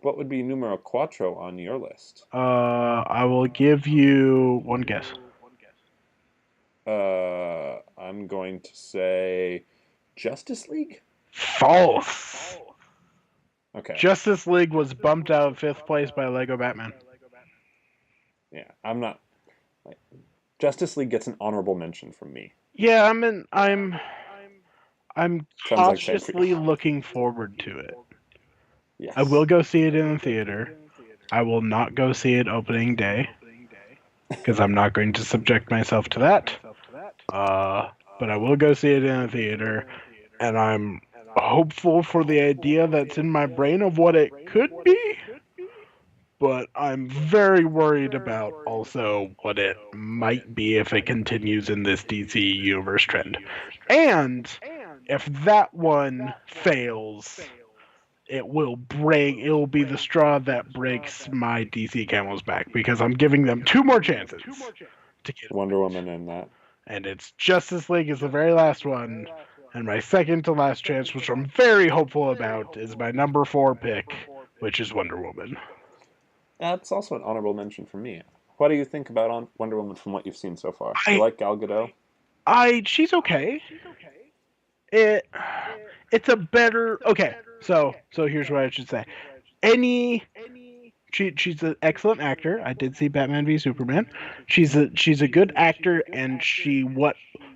What would be numero quattro on your list? I will give you one guess. I'm going to say Justice League. False. Okay. Justice League was bumped out of 5th place by Lego Batman. Yeah, I'm not. Justice League gets an honorable mention from me. Yeah, I'm Sounds like cautiously looking forward to it. Yes. I will go see it in the theater. I will not go see it opening day because I'm not going to subject myself to that. But I will go see it in the theater, and I'm hopeful for the idea that's in my brain of what it could be. But I'm very worried about also what it might be if it continues in this DC universe trend. And if that one fails, it will be the straw that breaks my DC camel's back because I'm giving them 2 more chances to get Wonder Woman in that. And it's Justice League is the very last one, and my second to last chance, which I'm very hopeful about, is my number 4 pick, which is Wonder Woman. That's also an honorable mention for me. What do you think about Wonder Woman from what you've seen so far? Do you like Gal Gadot? She's okay. It's a better. Okay, so here's what I should say. She's an excellent actor. I did see Batman v Superman. She's a good actor, and what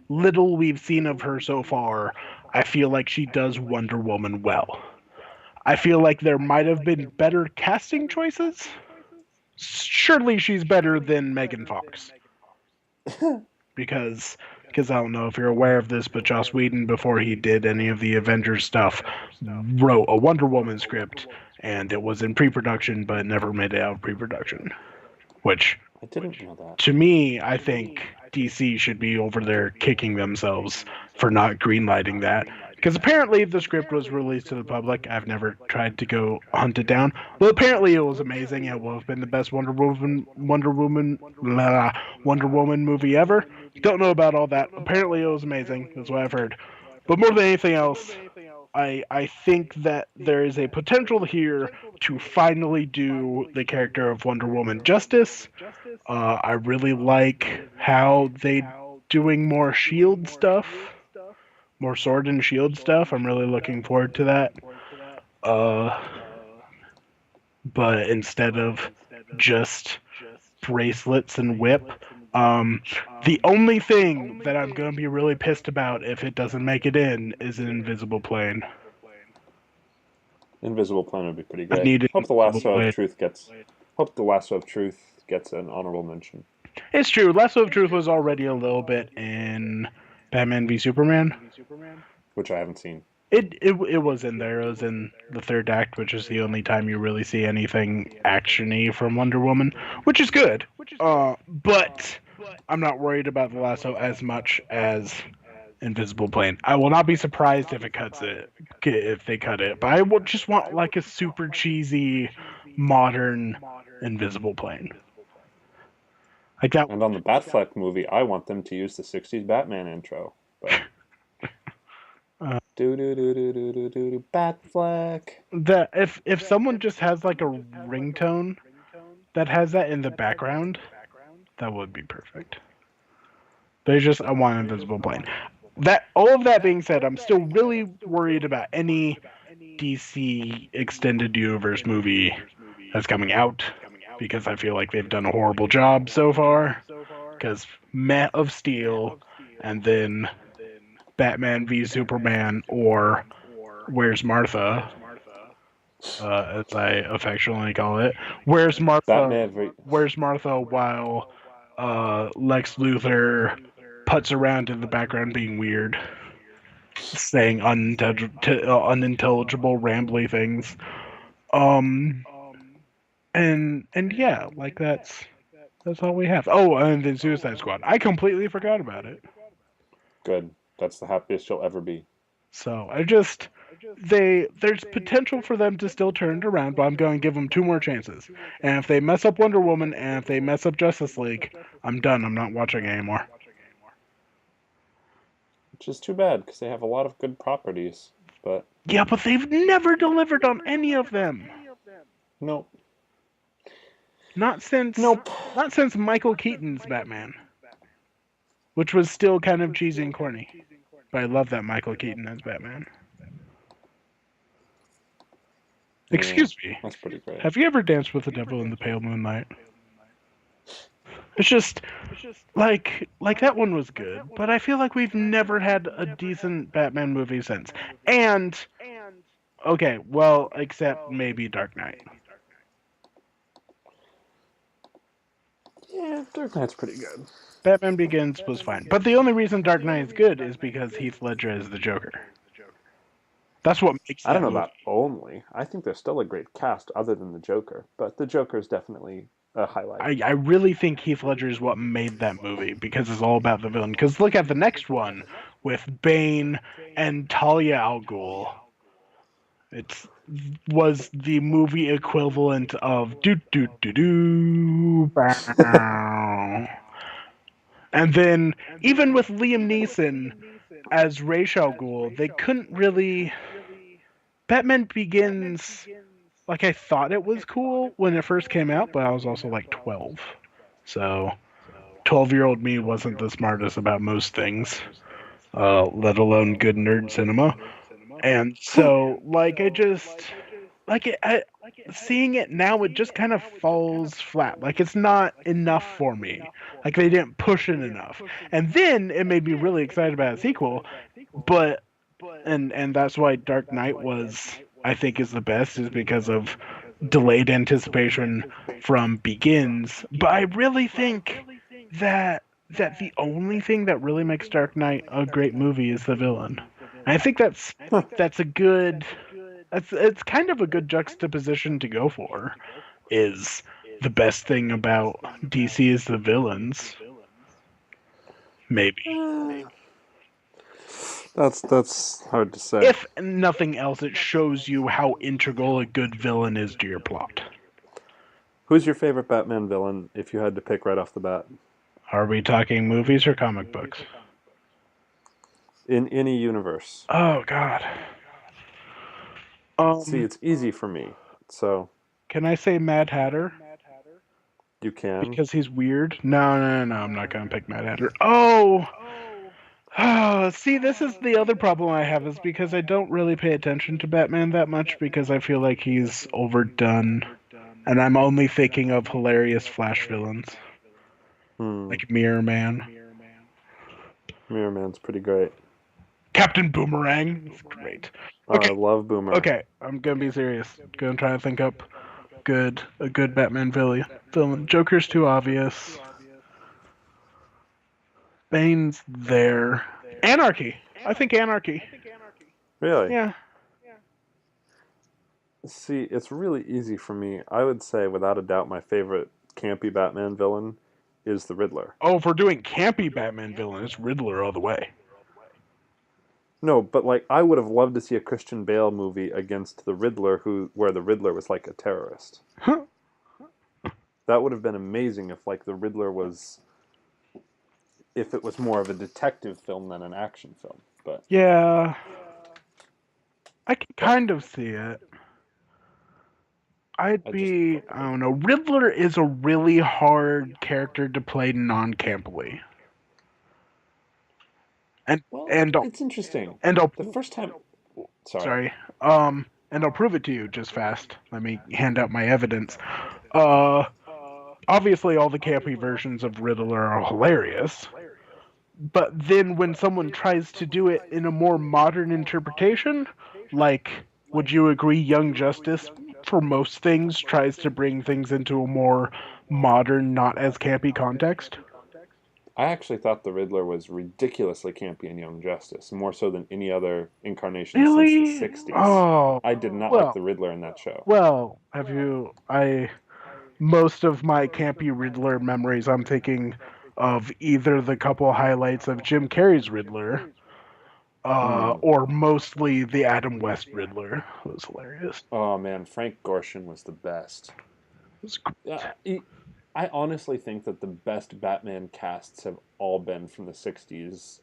little we've seen of her so far, I feel like she does Wonder Woman well. I feel like there might have been better casting choices. Surely she's better than Megan Fox. Because I don't know if you're aware of this, but Joss Whedon, before he did any of the Avengers stuff, wrote a Wonder Woman script, and it was in pre-production, but it never made it out of pre-production. which I didn't know that. to me, I think DC should be over there kicking themselves for not greenlighting that. Because apparently the script was released to the public. I've never tried to go hunt it down. Well, apparently it was amazing. It will have been the best Wonder Woman movie ever. Don't know about all that. Apparently it was amazing. That's what I've heard. But more than anything else, I think that there is a potential here to finally do the character of Wonder Woman justice. I really like how they doing more shield stuff, more sword and shield stuff. I'm really looking forward to that. Uh, but instead of just bracelets and whip, the only thing that I'm gonna be really pissed about if it doesn't make it in is an invisible plane. Invisible Plane would be pretty I great. need an Hope the invisible Lasso plane. of Truth gets. Hope the Lasso of Truth gets an honorable mention. It's true. Lasso of Truth was already a little bit in Batman v Superman. Which I haven't seen. It was in there. It was in the third act, which is the only time you really see anything actiony from Wonder Woman, which is good. But I'm not worried about the lasso as much as Invisible Plane. I will not be surprised if if they cut it. But I would just want like a super cheesy, modern Invisible Plane. Like that. And on the Batfleck movie, I want them to use the '60s Batman intro. But do do do do do do do Batfleck. That if someone just has like a ringtone that has that in the background, that would be perfect. I want Invisible Plane. That all of that being said, I'm still really worried about any DC extended universe movie that's coming out because I feel like they've done a horrible job so far. Because Man of Steel and then Batman v Superman or Where's Martha, as I affectionately call it. Where's Martha? Where's Martha while Lex Luthor puts around in the background being weird, saying unintelligible, rambly things. And yeah, like that's all we have. Oh, and then Suicide Squad. I completely forgot about it. Good. That's the happiest you'll ever be. So there's potential for them to still turn it around, but I'm going to give them 2 more chances. And if they mess up Wonder Woman and if they mess up Justice League, I'm done. I'm not watching anymore. Which is too bad because they have a lot of good properties. But yeah, but they've never delivered on any of them. Nope. Not since Michael Keaton's Batman, which was still kind of cheesy and corny. But I love that Michael Keaton as Batman. Excuse me. That's pretty great. Have you ever danced with the devil in the pale moonlight? It's just like that one was good, but I feel like we've never had a decent Batman movie since. And okay, well, except maybe Dark Knight. Yeah, Dark Knight's pretty good. Batman Begins was fine, but the only reason Dark Knight is good is because Heath Ledger is the Joker. That's what makes. I don't know about only. I think there's still a great cast other than the Joker, but the Joker is definitely a highlight. I really think Heath Ledger is what made that movie because it's all about the villain. Because look at the next one with Bane and Talia al Ghul. It was the movie equivalent of do do do do. And then even with Liam Neeson as Ra's al Ghul, they couldn't really. Batman Begins, like I thought it was cool when it first came out, but I was also like 12. So 12-year-old me wasn't the smartest about most things, let alone good nerd cinema. And so, like, seeing it now, it just kind of falls flat. Like, it's not enough for me. Like, they didn't push it enough. And then it made me really excited about a sequel, but and that's why Dark Knight I think is the best, is because of delayed anticipation from Begins. But I really think that the only thing that really makes Dark Knight a great movie is the villain. And I think that's a good it's kind of a good juxtaposition to go for, is the best thing about DC is the villains. Maybe. That's hard to say. If nothing else, it shows you how integral a good villain is to your plot. Who's your favorite Batman villain if you had to pick right off the bat? Are we talking movies or comic books? In any universe. Oh God. See, it's easy for me. So Can I say Mad Hatter? you can. Because he's weird? No. I'm not gonna pick Mad Hatter. Oh, see, this is the other problem I have is because I don't really pay attention to Batman that much because I feel like he's overdone, and I'm only thinking of hilarious Flash villains like Mirror Man. Mirror Man's pretty great. Captain Boomerang is great. Oh, I Okay, love Boomerang. okay, I'm gonna be serious. Gonna try to think up a good Batman villain. Joker's too obvious. Bane's there. Anarchy. I think Anarchy. Really? Yeah. See, it's really easy for me. I would say, without a doubt, my favorite campy Batman villain is the Riddler. Oh, if we're doing campy Batman villain, it's Riddler all the way. No, but like I would have loved to see a Christian Bale movie against the Riddler, where the Riddler was like a terrorist. That would have been amazing if the Riddler was, if it was more of a detective film than an action film. But Yeah, I can kind of see it. I don't know. Riddler is a really hard character to play non-campily. And well, and it's interesting. and I'll The first time, sorry. And I'll prove it to you just fast. Let me hand out my evidence. Obviously all the campy versions of Riddler are hilarious. But then when someone tries to do it in a more modern interpretation, like, would you agree Young Justice, for most things, tries to bring things into a more modern, not as campy context? I actually thought the Riddler was ridiculously campy in Young Justice, more so than any other incarnation since the Really? '60s. Oh, I did not like well, the Riddler in that show. have you? Most of my campy Riddler memories, I'm thinking of either the couple highlights of Jim Carrey's Riddler, Hmm. or mostly the Adam West Riddler. It was hilarious. Oh man, Frank Gorshin was the best. It was I honestly think that the best Batman casts have all been from the '60s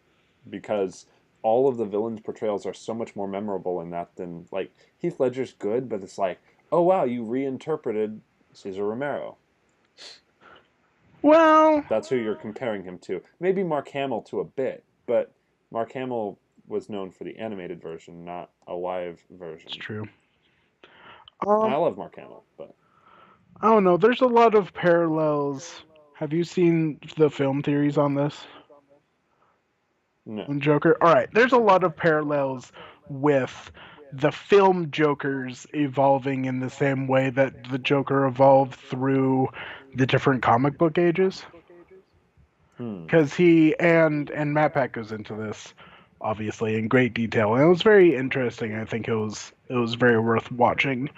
because all of the villains' portrayals are so much more memorable in that than like Heath Ledger's good, but it's like, oh wow, you reinterpreted Cesar Romero. well, That's who you're comparing him to. Maybe Mark Hamill to a bit, but Mark Hamill was known for the animated version, not a live it's version. true. And I Um, love Mark Hamill, but I don't know. There's a lot of parallels. Have you seen the film theories on this? no. On Joker? All right. There's a lot of parallels with the film Jokers evolving in the same way that the Joker evolved through the different comic book ages. Hmm. Because he and Matt Pack goes into this obviously in great detail, and it was very interesting. I think it was very worth watching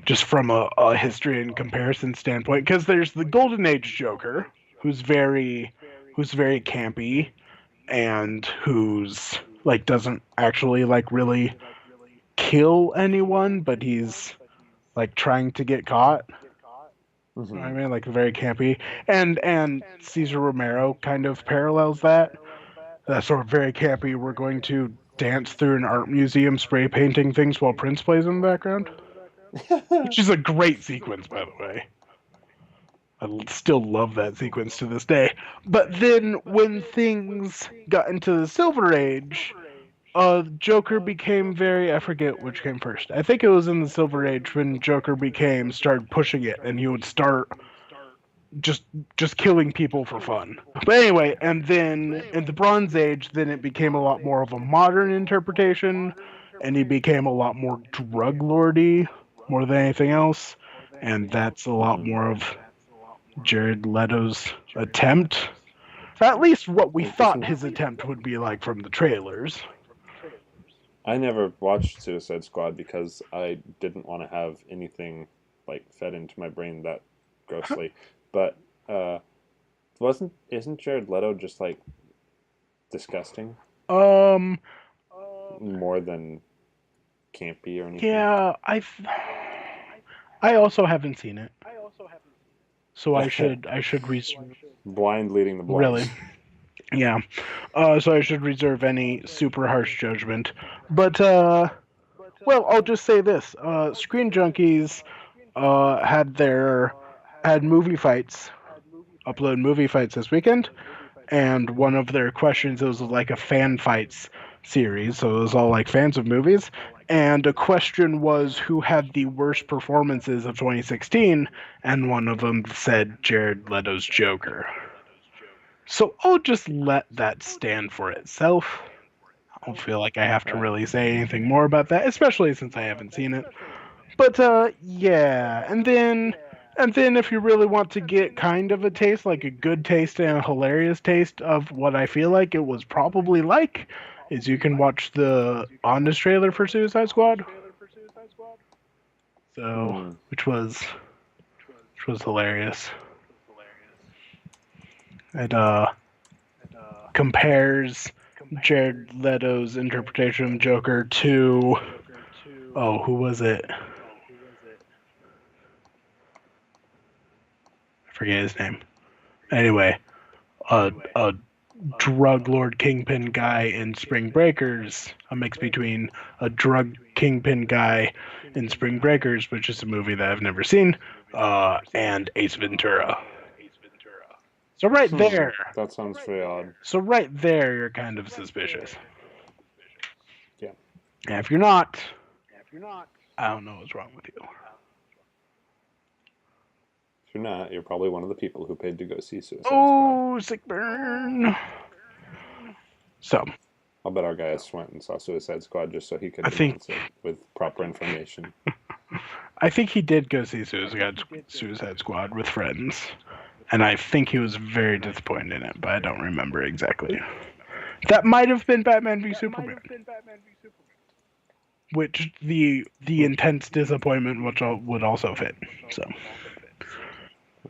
just from a history and comparison standpoint, because there's the Golden Age Joker, who's very campy and who's like doesn't actually like really kill anyone, but he's like trying to get caught. You know what I Mm-hmm. mean, like very campy, and Cesar Romero kind of parallels that. That sort of very campy. We're going to dance through an art museum, spray painting things while Prince plays in the background, which is a great sequence, by the way. I still love that sequence to this day. But then when things got into the Silver Age, Joker became very. I forget which came first. I think it was in the Silver Age when Joker started pushing it, and he would start just just killing people for fun. But anyway, and then in the Bronze Age, then it became a lot more of a modern interpretation, and he became a lot more drug lordy more than anything else, and that's a lot Mm-hmm. more of Jared Leto's attempt. At least what we thought Isn't his attempt would be like from the trailers. I never watched Suicide Squad because I didn't want to have anything like fed into my brain that grossly. But isn't Jared Leto just like disgusting Um, more than campy or anything? yeah, I also haven't seen it, so I should Blind leading the blind. really, yeah. So I should reserve any super harsh judgment. But well, I'll just say this: Screen Junkies had movie fights, upload movie fights this weekend, and one of their questions, it was like a fan fights series, so it was all like fans of movies. And a question was who had the worst performances of 2016, and one of them said Jared Leto's Joker. So I'll just let that stand for itself. I don't feel like I have to really say anything more about that, especially since I haven't seen it. But yeah, and then if you really want to get kind of a taste, like a good taste and a hilarious taste of what I feel like it was probably like, is you can watch the Honest trailer for Suicide Squad. So, which was hilarious. It compares Jared Leto's interpretation of Joker to, oh, who was it? I forget his name. Anyway, a drug lord kingpin guy in Spring Breakers, a mix between a drug kingpin guy in Spring Breakers, which is a movie that I've never seen, and Ace Ventura. So right there, That sounds very odd. so right there, you're kind of suspicious. Yeah. And if you're not, I don't know what's wrong with you. If you're not, you're probably one of the people who paid to go see Suicide Squad. Oh, sick burn. So, I'll bet our guy went and saw Suicide Squad just so he could I think- announce it with proper information. I think he did go see Suicide Squad with friends, and I think he was very disappointed in it, but I don't remember exactly. That might have been Batman v Superman, which the intense disappointment which would also fit. So,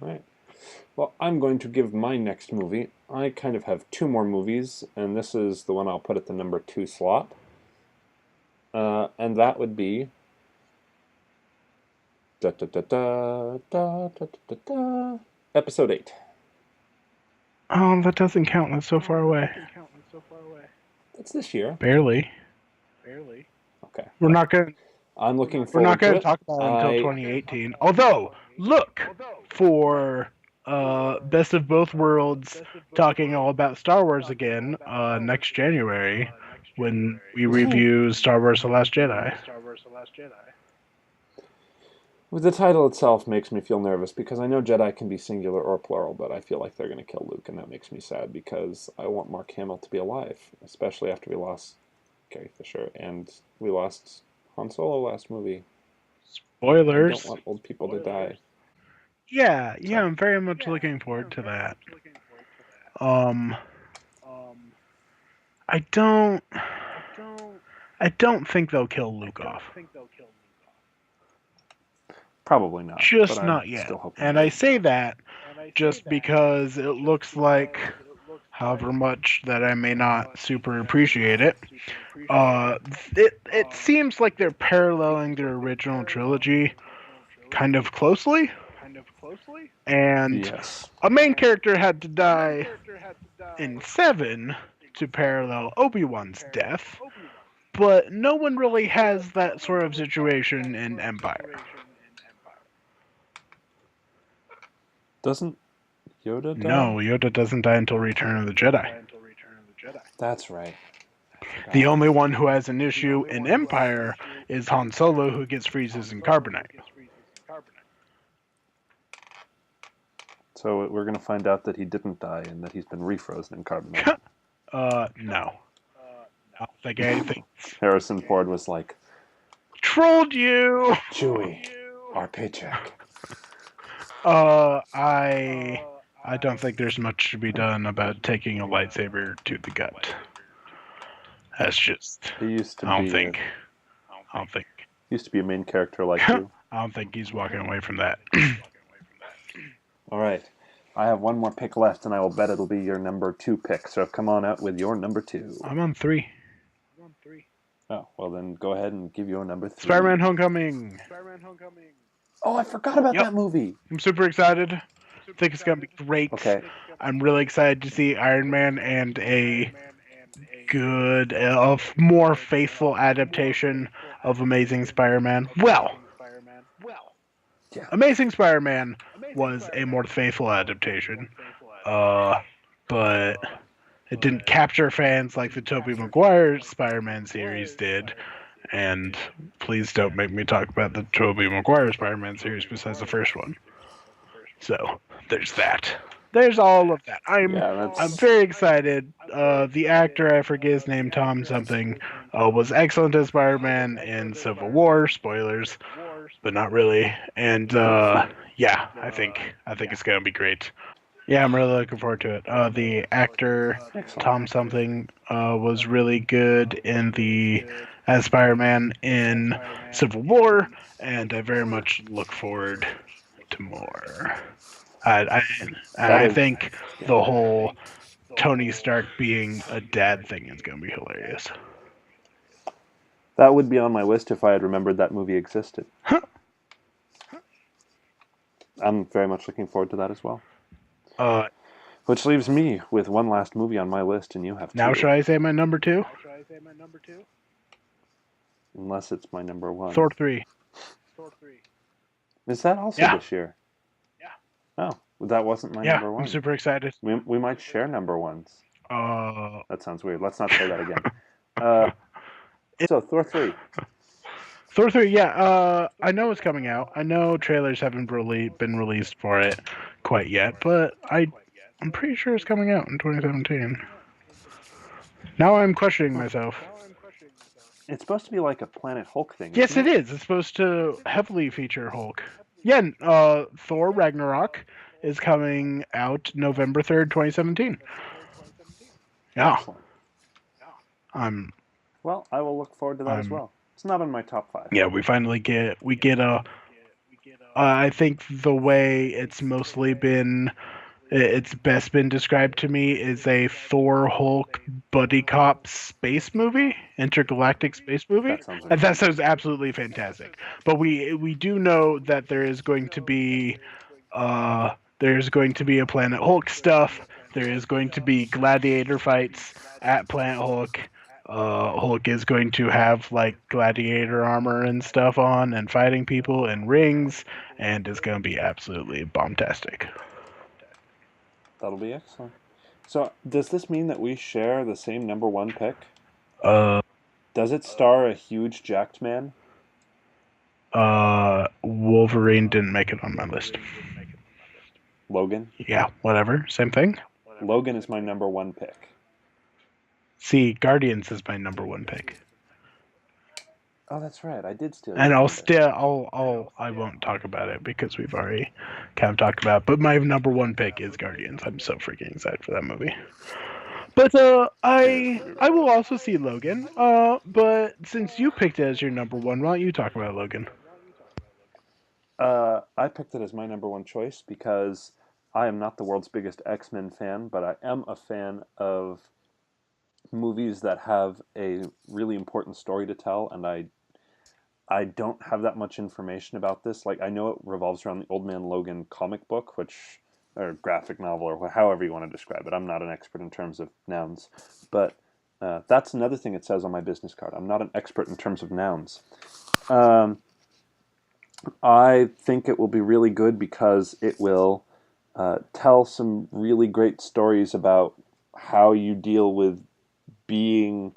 All right. Well, I'm going to give my next movie. I kind of have two more movies, and this is the one I'll put at the number 2 slot. And that would be Episode 8. oh, that doesn't count. That's so far away. It's this year. Barely. Okay. We're not going. I'm looking We're forward not going to to talk about it until 2018. Although, look for Best of Both Worlds, talking all about Star Wars again next January when we review Star Wars: The Last Jedi. The title itself makes me feel nervous because I know Jedi can be singular or plural, but I feel like they're going to kill Luke, and that makes me sad because I want Mark Hamill to be alive, especially after we lost Carrie Fisher and we lost Han Solo last movie. I Spoilers. don't want old people to die. Yeah, I'm very much looking forward to that. I don't think they'll kill Luke off. Probably not. Just but I'm not yet. still hoping And I say that just because it looks like, however much that I may not super appreciate it, it seems like they're paralleling their original trilogy kind of closely. And yes. a main character had to die in 7 to parallel Obi-Wan's death, but no one really has that sort of situation in Empire. Doesn't Yoda die? No, Yoda doesn't die until Return of the Jedi. That's right. The only one who has an issue in Empire is Han Solo, who gets freezes in carbonite. So we're going to find out that he didn't die and that he's been refrozen in carbonite. No. I don't think anything. Harrison Ford was like, Trolled you! Chewie, our paycheck. I don't think there's much to be done about taking a lightsaber to the gut. That's just. He used to I don't be. think. Used to be a main character like you. I don't think he's walking away from that. All right. I have one more pick left, and I will bet it'll be your number 2 pick. So come on out with your number 2. I'm on 3. Oh, well then go ahead and give your number Spider-Man 3. Homecoming. Oh, I forgot about Yep. that movie. I'm super excited. I think it's gonna be great. Okay. I'm really excited to see Iron Man and a good, more faithful adaptation of Amazing Spider-Man. Well, Yeah. Amazing Spider-Man was a more faithful adaptation, uh, but it didn't capture fans like the Tobey Maguire Spider-Man series did. And please don't make me talk about the Tobey Maguire Spider-Man series besides the first one. So there's that. There's all of that. Yeah, I'm that's very excited. The actor, I forget his name, Tom something, was excellent as Spider-Man in Civil War. Spoilers, but not really. And yeah, I think it's gonna be great. Yeah, I'm really looking forward to it. The actor excellent. Tom something was really good in the as Spider-Man in Civil War, and I very much look forward to more. I, I and That I is, think yeah. the whole Tony Stark being a dad thing is going to be hilarious. That would be on my list if I had remembered that movie existed. I'm very much looking forward to that as well. uh, Which leaves me with one last movie on my list, and you have now two. should I say my number 2? Unless it's my number 1. Thor 3. Is that also Yeah, this year? Oh, that wasn't my yeah, number I'm 1. super excited. We might share number 1s. Uh, That sounds weird. Let's not say that again. Uh, so, Thor 3. Thor 3, yeah, I know it's coming out. I know trailers haven't really been released for it quite yet, but I'm pretty sure it's coming out in 2017. Now I'm questioning myself. It's supposed to be like a Planet Hulk thing, Yes, isn't it it? is. It's supposed to heavily feature Hulk. Yeah, Thor Ragnarok is coming out November 3rd, 2017. Yeah, Excellent. I'm, Well, I will look forward to that as I'm, well. It's not in my top 5. yeah, we get a, I think the way it's mostly been it's best been described to me is a Thor Hulk buddy cop space movie, intergalactic space movie. That sounds And that incredible. sounds absolutely fantastic. But we do know that uh there's going to be a Planet Hulk stuff. There is going to be gladiator fights at Planet Hulk. Hulk is going to have like gladiator armor and stuff on and fighting people in rings, and it's going to be absolutely bombastic. That'll be excellent. So, does this mean that we share the same number 1 pick? Uh, Does it star a huge jacked man? Wolverine didn't make it on my list. Logan? Yeah, whatever. Same thing. Logan is my number 1 pick. See, Guardians is my number 1 pick. Oh, that's right. I did steal your And thunder. I won't talk about it because we've already kind of talked about it. But my number 1 pick is Guardians. I'm so freaking excited for that movie. But I will also see Logan. But since you picked it as your number 1, why don't you talk about Logan? I picked it as my number 1 choice because I am not the world's biggest X-Men fan, but I am a fan of movies that have a really important story to tell, and I don't have that much information about this. Like, I know it revolves around the Old Man Logan comic book, which, or graphic novel, or however you want to describe it. I'm not an expert in terms of nouns, but that's another thing it says on my business card. I'm not an expert in terms of nouns. Um, I think it will be really good because it will tell some really great stories about how you deal with being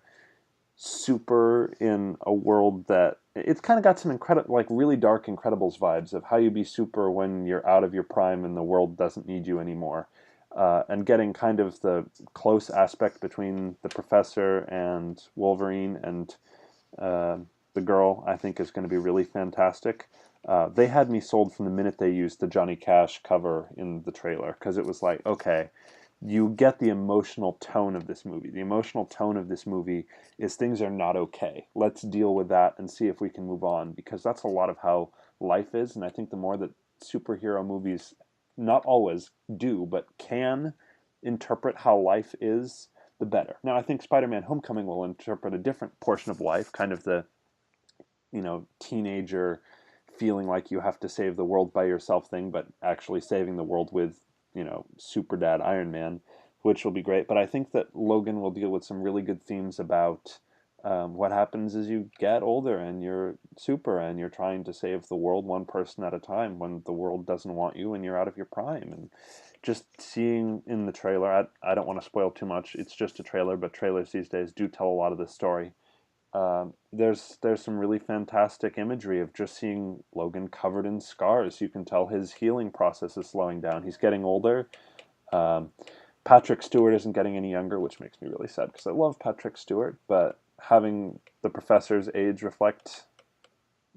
super in a world that it's kind of got some incredible, like really dark Incredibles vibes of how you be super when you're out of your prime and the world doesn't need you anymore. And getting kind of the close aspect between the professor and Wolverine and uh, the girl, I think is going to be really fantastic. They had me sold from the minute they used the Johnny Cash cover in the trailer because it was like, okay, you get the emotional tone of this movie. The emotional tone of this movie is things are not okay. Let's deal with that and see if we can move on because that's a lot of how life is. And I think the more that superhero movies not always do, but can interpret how life is, the better. Now, I think Spider-Man Homecoming will interpret a different portion of life, kind of the, teenager feeling like you have to save the world by yourself thing, but actually saving the world with, super dad Iron Man, which will be great. But I think that Logan will deal with some really good themes about what happens as you get older and you're super and you're trying to save the world one person at a time when the world doesn't want you and you're out of your prime. And just seeing in the trailer, I don't want to spoil too much. It's just a trailer, but trailers these days do tell a lot of the story. There's some really fantastic imagery of just seeing Logan covered in scars. You can tell his healing process is slowing down. He's getting older. Um, Patrick Stewart isn't getting any younger, which makes me really sad because I love Patrick Stewart, but having the professor's age reflect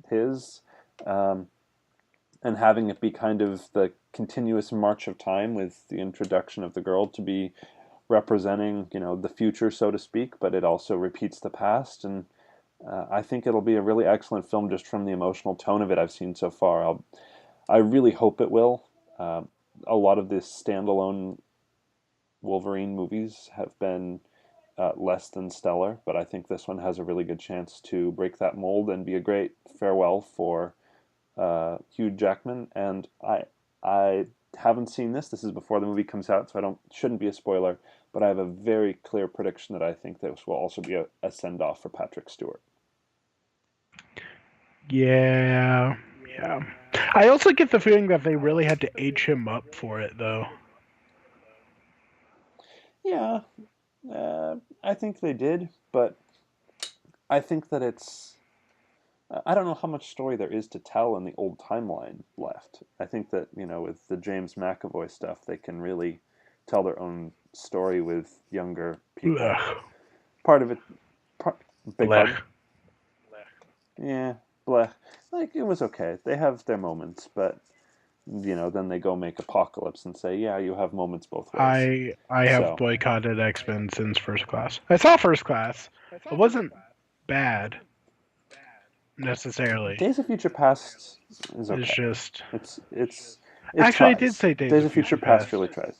his, um, and having it be kind of the continuous march of time with the introduction of the girl to be representing, the future, so to speak, but it also repeats the past. And I think it'll be a really excellent film just from the emotional tone of it I've seen so far. I really hope it will. A lot of the standalone Wolverine movies have been less than stellar, but I think this one has a really good chance to break that mold and be a great farewell for Hugh Jackman. And I haven't seen this. This is before the movie comes out, so shouldn't be a spoiler. But I have a very clear prediction that I think this will also be a send off for Patrick Stewart. Yeah, yeah. I also get the feeling that they really had to age him up for it, though. Yeah, I think they did, but I think that it's. I don't know how much story there is to tell in the old timeline left. I think that, with the James McAvoy stuff, they can really tell their own story with younger people. Blech. Part of it, big Blech. pardon? Yeah, bleh. Like, it was okay. They have their moments, but, then they go make Apocalypse and say, yeah, you have moments both ways. I have So, boycotted X-Men since First Class. I saw First Class. It wasn't bad necessarily. Days of Future Past is It's okay. just It actually I tries. did say Days of Future Past really tries.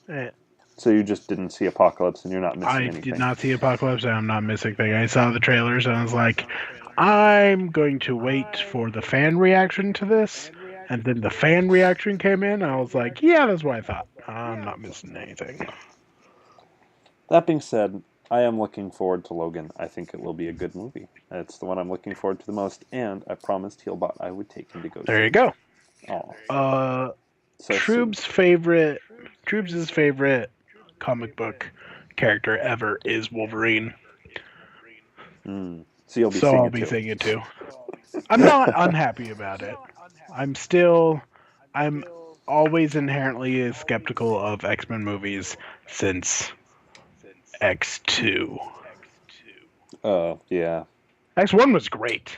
Eh, So you just didn't see Apocalypse and you're not missing I anything. did not see Apocalypse, and I'm not missing anything. I saw the trailers and I was like, I'm going to wait for the fan reaction to this. And then the fan reaction came in, and I was like, yeah, that's what I thought. I'm not missing anything. That being said, I am looking forward to Logan. I think it will be a good movie. It's the one I'm looking forward to the most, and I promised Heelbot I would take him to go see. There you go. Oh, so Troob's favorite comic book character ever is Wolverine. So you'll be So seeing I'll it be too. seeing it too. I'm not unhappy about it. I'm always inherently skeptical of X-Men movies since X2. Yeah. X1 was great.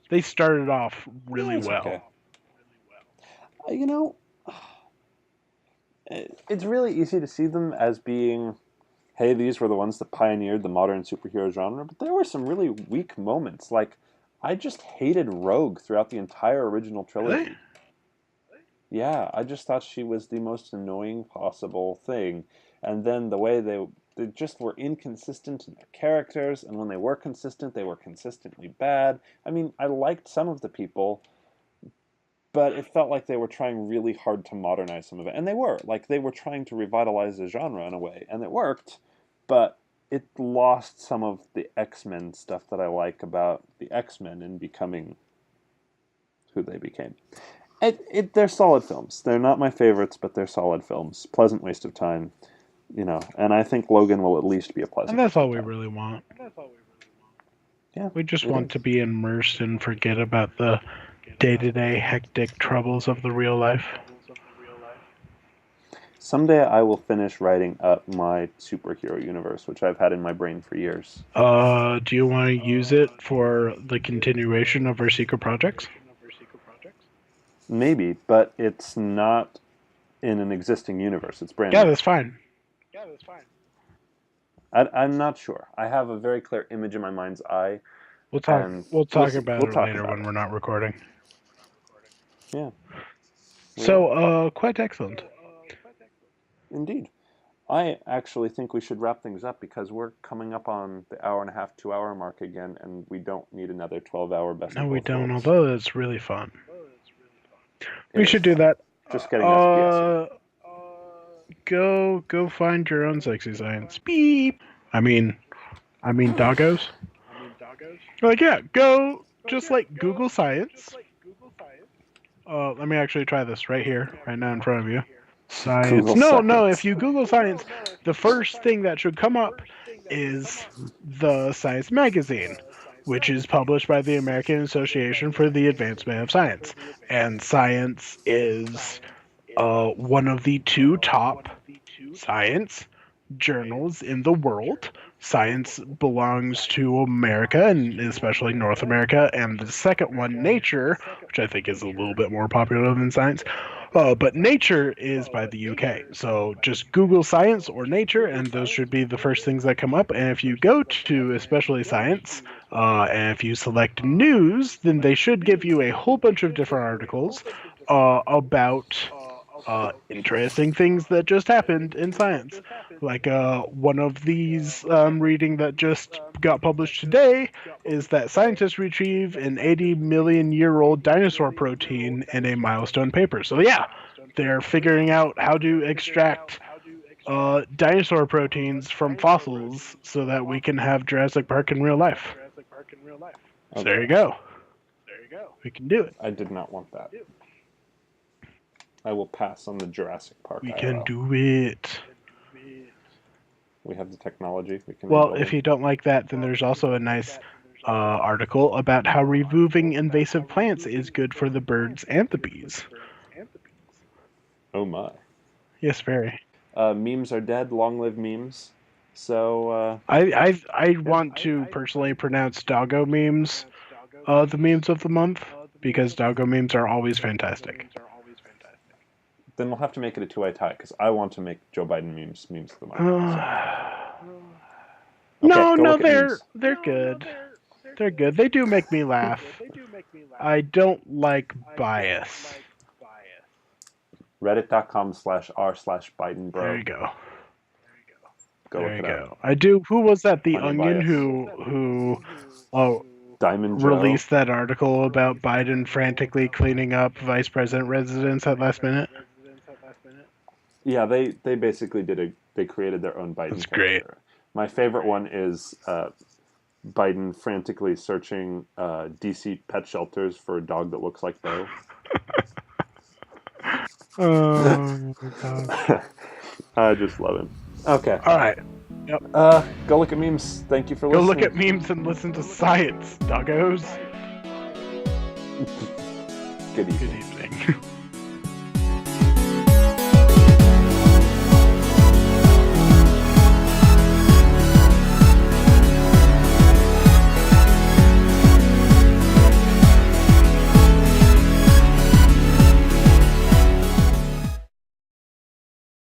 They started off really well. Okay. It's really easy to see them as being, hey, these were the ones that pioneered the modern superhero genre, but there were some really weak moments. Like, I just hated Rogue throughout the entire original trilogy. Really? Yeah, I just thought she was the most annoying possible thing. And then the way they just were inconsistent in their characters, and when they were consistent, they were consistently bad. I mean, I liked some of the people, but it felt like they were trying really hard to modernize some of it. And they were. Like, they were trying to revitalize the genre in a way, and it worked, but it lost some of the X-Men stuff that I like about the X-Men in becoming who they became. They're solid films. They're not my favorites, but they're solid films. Pleasant waste of time, and I think Logan will at least be a pleasant And that's waste all of we time. really want. Yeah, We just it want is. to be immersed and forget about the day-to-day hectic troubles of the real life. Someday I will finish writing up my superhero universe, which I've had in my brain for years. Do you want to use it for the continuation of our secret projects? Maybe, but it's not in an existing universe. It's brand Yeah, new. that's fine. I'm not sure. I have a very clear image in my mind's eye. We'll talk. And We'll talk see. about We'll it talk later about when it. we're not recording. Yeah. So, quite excellent. Indeed. I actually think we should wrap things up because we're coming up on the hour and a half, 2 hour mark again, and we don't need another 12-hour best No, of we both don't. worlds. Although it's really fun. It We is should do fun. that. Just getting SPSy. Go find your own sexy science. Beep. I mean doggos. Like, yeah, go just like Google Science. Let me actually try this right here, right now in front of you. Science. Google No, Science. no. If you Google Science, the first thing that should come up is the Science magazine, which is published by the American Association for the Advancement of Science. And Science is one of the two top science journals in the world. Science belongs to America, and especially North America, and the second one, Nature, which I think is a little bit more popular than Science. But Nature is by the UK. So just Google Science or Nature, and those should be the first things that come up. And if you go to especially Science, and if you select News, then they should give you a whole bunch of different articles about interesting things that just happened in science. Like one of these I'm reading that just got published today is that scientists retrieve an 80 million year old dinosaur protein in a milestone paper. So yeah, they're figuring out how to extract dinosaur proteins from fossils so that we can have Jurassic Park in real life. So there you go. We can do it. I did not want that. I will pass on the Jurassic Park. We IRL. can do it. We have the technology. We can. Well, if you don't like that, then there's also a nice article about how removing invasive plants is good for the birds and the bees. Oh my. Yes, very. Memes are dead. Long live memes. So. I want to personally pronounce doggo memes the memes of the month because doggo memes are always fantastic. Then we'll have to make it a two-way tie because I want to make Joe Biden memes of the month. No, they're good. They're good. They do make me laugh. I don't like bias. Reddit.com/r/BidenBro. There you go. Go there look you it go. up. I do. Who was that? The Plenty Onion bias. who Diamond Joe released that article about Biden frantically cleaning up vice president residence at last minute. Yeah, they basically they created their own Biden. That's great. My favorite one is Biden frantically searching DC pet shelters for a dog that looks like Bo. Oh my God. I just love him. Okay. All right. Yep. Go look at memes. Thank you for Go listening. look at memes and listen to science, doggos. Good evening. Good evening.